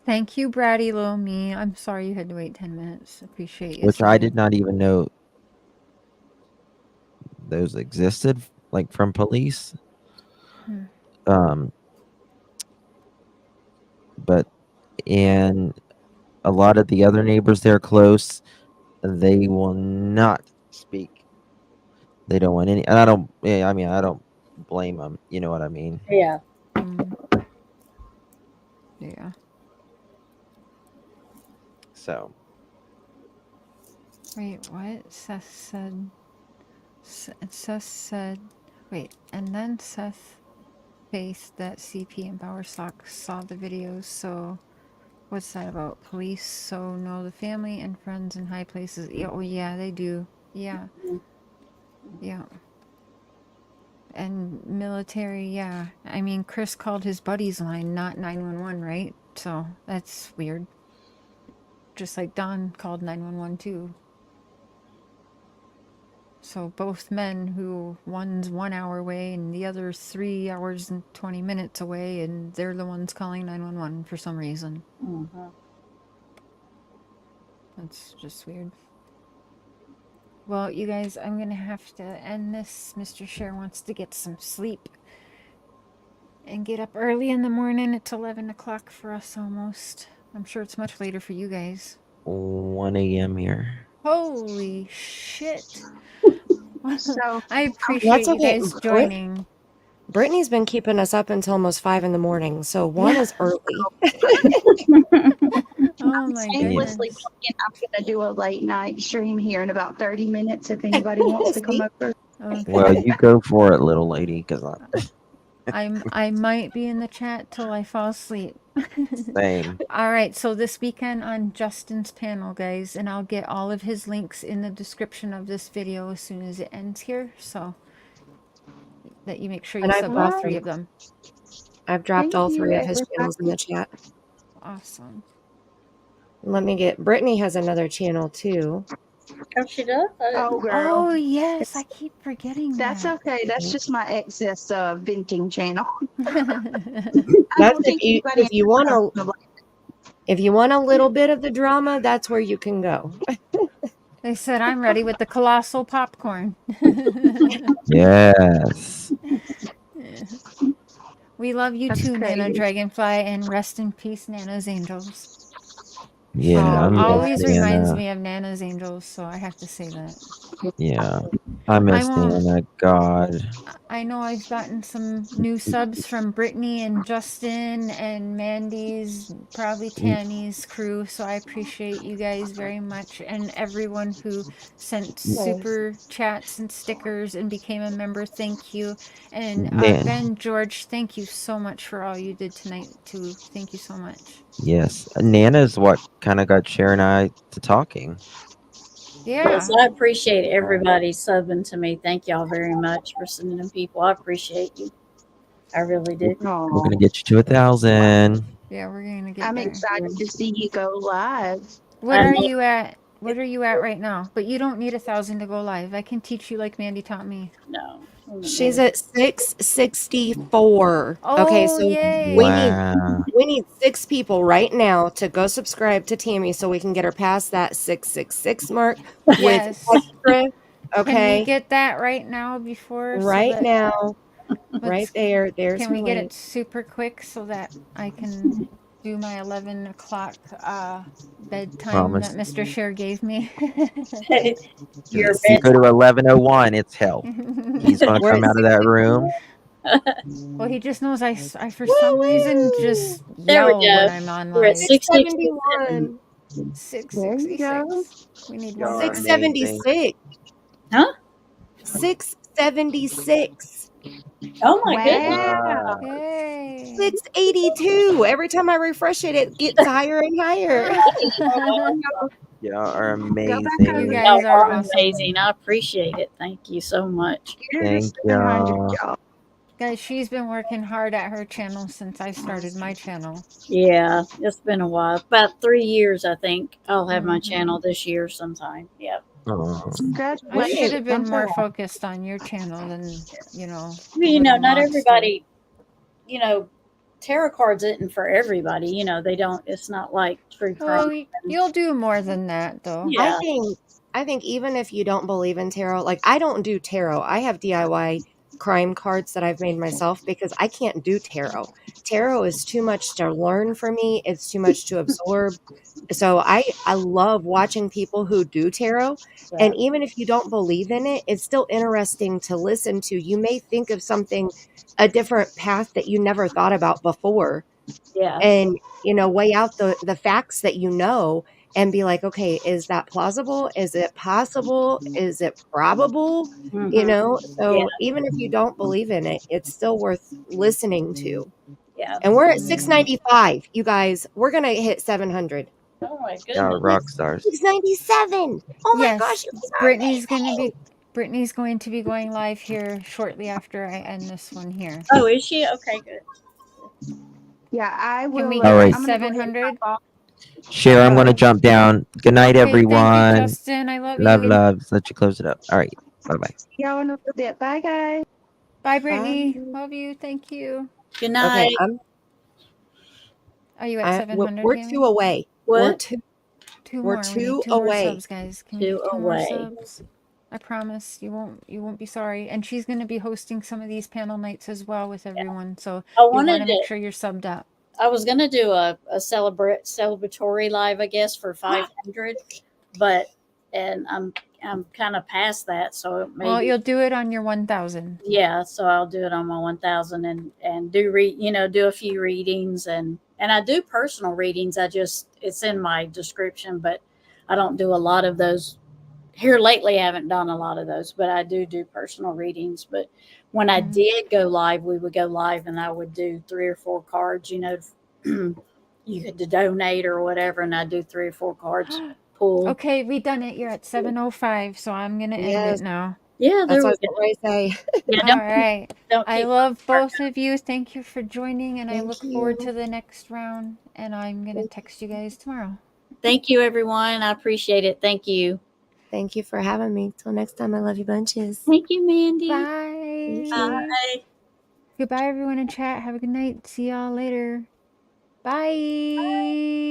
Thank you, Bratty Little Me. I'm sorry you had to wait 10 minutes. Appreciate you. Which I did not even know those existed, like from police. But and a lot of the other neighbors there close, they will not speak. They don't want any, and I don't. Yeah, I mean, I don't blame them. You know what I mean? Yeah. Yeah. So. Wait, what? Seth said, wait, and then Seth faced that CP and Bowersock saw the videos, so what's that about? Police so know the family and friends in high places. Yeah, oh yeah, they do. Yeah. Yeah. And military, yeah. I mean, Chris called his buddy's line, not 911, right? So that's weird. Just like Don called 911 too. So both men who one's 1 hour away and the other 3 hours and 20 minutes away, and they're the ones calling 911 for some reason. That's just weird. Well, you guys, I'm gonna have to end this. Mr. Cher wants to get some sleep and get up early in the morning. It's 11 o'clock for us almost. I'm sure it's much later for you guys. 1 a.m. here. Holy shit. So I appreciate That's you okay. guys joining. Brittany's been keeping us up until almost 5 in the morning, so 1 is early. Oh my goodness. shamelessly plugging, I'm gonna do a late night stream here in about 30 minutes if anybody wants to come See? over. Okay. Well, you go for it, little lady, because I might be in the chat till I fall asleep. same. All right, so this weekend on Justin's panel, guys, and I'll get all of his links in the description of this video as soon as it ends here, so that you make sure you And sub all 3 of them. I've dropped Thank all you, 3 of his channels in the everybody. chat. Awesome. Let me get. Brittany has another channel too. Oh, she does? Oh, girl. Oh yes, I keep forgetting That's that. okay. That's just my excess venting channel. I That's don't think anybody if you want else to. would like If you want a little bit of the drama, that's where you can go. They said I'm ready with the colossal popcorn. Yes. We love you That's too, Nana crazy. Dragonfly, and rest in peace, Nana's Angels. Yeah, She I miss always reminds Nana. me of Nana's Angels, so I have to say that. Yeah, I miss won't- Nana. God. I know I've gotten some new subs from Brittany and Justin and Mandy's, probably Tammy's crew, so I appreciate you guys very much, and everyone who sent super chats and stickers and became a member, thank you. And Man. Ben George, thank you so much for all you did tonight too. Thank you so much. Yes, Nana's what kind of got Cher and I to talking. Yeah. Yes, I appreciate everybody subbing to me. Thank y'all very much for sending them people. I appreciate you. I really do. We're gonna get you to 1,000. Yeah, we're gonna get I'm there. excited to see you go live. What are you at? What are you at right now? But you don't need 1,000 to go live. I can teach you like Mandy taught me. No. She's at 664. Oh, Okay, so yay. we need 6 people right now to go subscribe to Tammy so we can get her past that 666 mark Yes. with extra. Can Okay, we get that right now before? right that- now, Let's- right there. There's Can we her get link. it super quick so that I can do my 11 o'clock bedtime Promise. that Mr. Cher gave me? Your If you go to 11:01, it's hell. He's gonna We're come at out of that room. Well, he just knows I for some reason just There we yell go. when I'm on We're at live. 671. 666. We need one more. 676. Huh? 676. Oh my goodness. Wow. Yay. 682. Every time I refresh it, it gets higher and higher. Y'all are amazing. You guys Y'all are are awesome. amazing. I appreciate it. Thank you so much. Thank 700, y'all. y'all. Guys, she's been working hard at her channel since I started my channel. Yeah, it's been a while. About 3 years, I think. I'll have my Mhm. channel this year sometime. Yep. Oh. I Congratulations. should have been I'm so more happy. focused on your channel than, you know. You know, little not monster. everybody, you know, tarot cards isn't for everybody. You know, they don't, it's not like true Oh, crime. you'll do more than that, though. Yeah. I think even if you don't believe in tarot, like I don't do tarot. I have DIY crime cards that I've made myself because I can't do tarot. Tarot is too much to learn for me. It's too much to absorb. So I love watching people who do tarot. And even if you don't believe in it, it's still interesting to listen to. You may think of something, a different path that you never thought about before. Yeah. And, you know, weigh out the facts that you know and be like, okay, is that plausible? Is it possible? Is it probable? You know, so even if you don't believe in it, it's still worth listening to. Yeah. And we're at 695. You guys, we're going to hit 700. Oh my goodness. Y'all rock stars. 697. Oh my Yes, gosh. You guys are Brittany's amazing. going to be going live here shortly after I end this one here. Oh, is she? Okay, good. Yeah, I will. Can we All get right. to 700? Cher, I'm gonna jump down. Good night, Okay, thank you, everyone. Justin. I love Love, you. love. Let's let you close it up. All right. Bye-bye. See y'all in a little bit. Bye, guys. Bye, Brittany. Bye. Love you. Thank you. Good Okay, night. Are you at 700? we're Tammy? 2 away. We're What? two. Two We're more. We need 2 two more away. subs, guys. Can we Two get two more away. subs? I promise you won't be sorry. And she's gonna be hosting some of these panel nights as well with everyone. So I you want wanted to make to. sure you're subbed up. I was gonna do a celebratory live, I guess, for 500, but and I'm kind of past that, so Well, maybe you'll do it on your 1000. yeah. So I'll do it on my 1000 and do do a few readings and I do personal readings. It's in my description, but I don't do a lot of those. Here lately, I haven't done a lot of those, but I do personal readings. But when I did go live, we would go live and I would do 3 or 4 cards, you could donate or whatever. And I do 3 or 4 cards pull. Okay, we done it. You're at 7:05, so I'm gonna end Yes. it now. Yeah, That's there what we I was go. going to say. Yeah, All right. I keep love both of you. Thank you for joining, and I Thank look forward you. to the next round. And I'm gonna text you guys tomorrow. Thank you, everyone. I appreciate it. Thank you. Thank you for having me. Till next time, I love you bunches. Thank you, Mandy. Bye. Thank you. Bye. Goodbye, everyone in chat. Have a good night. See y'all later. Bye.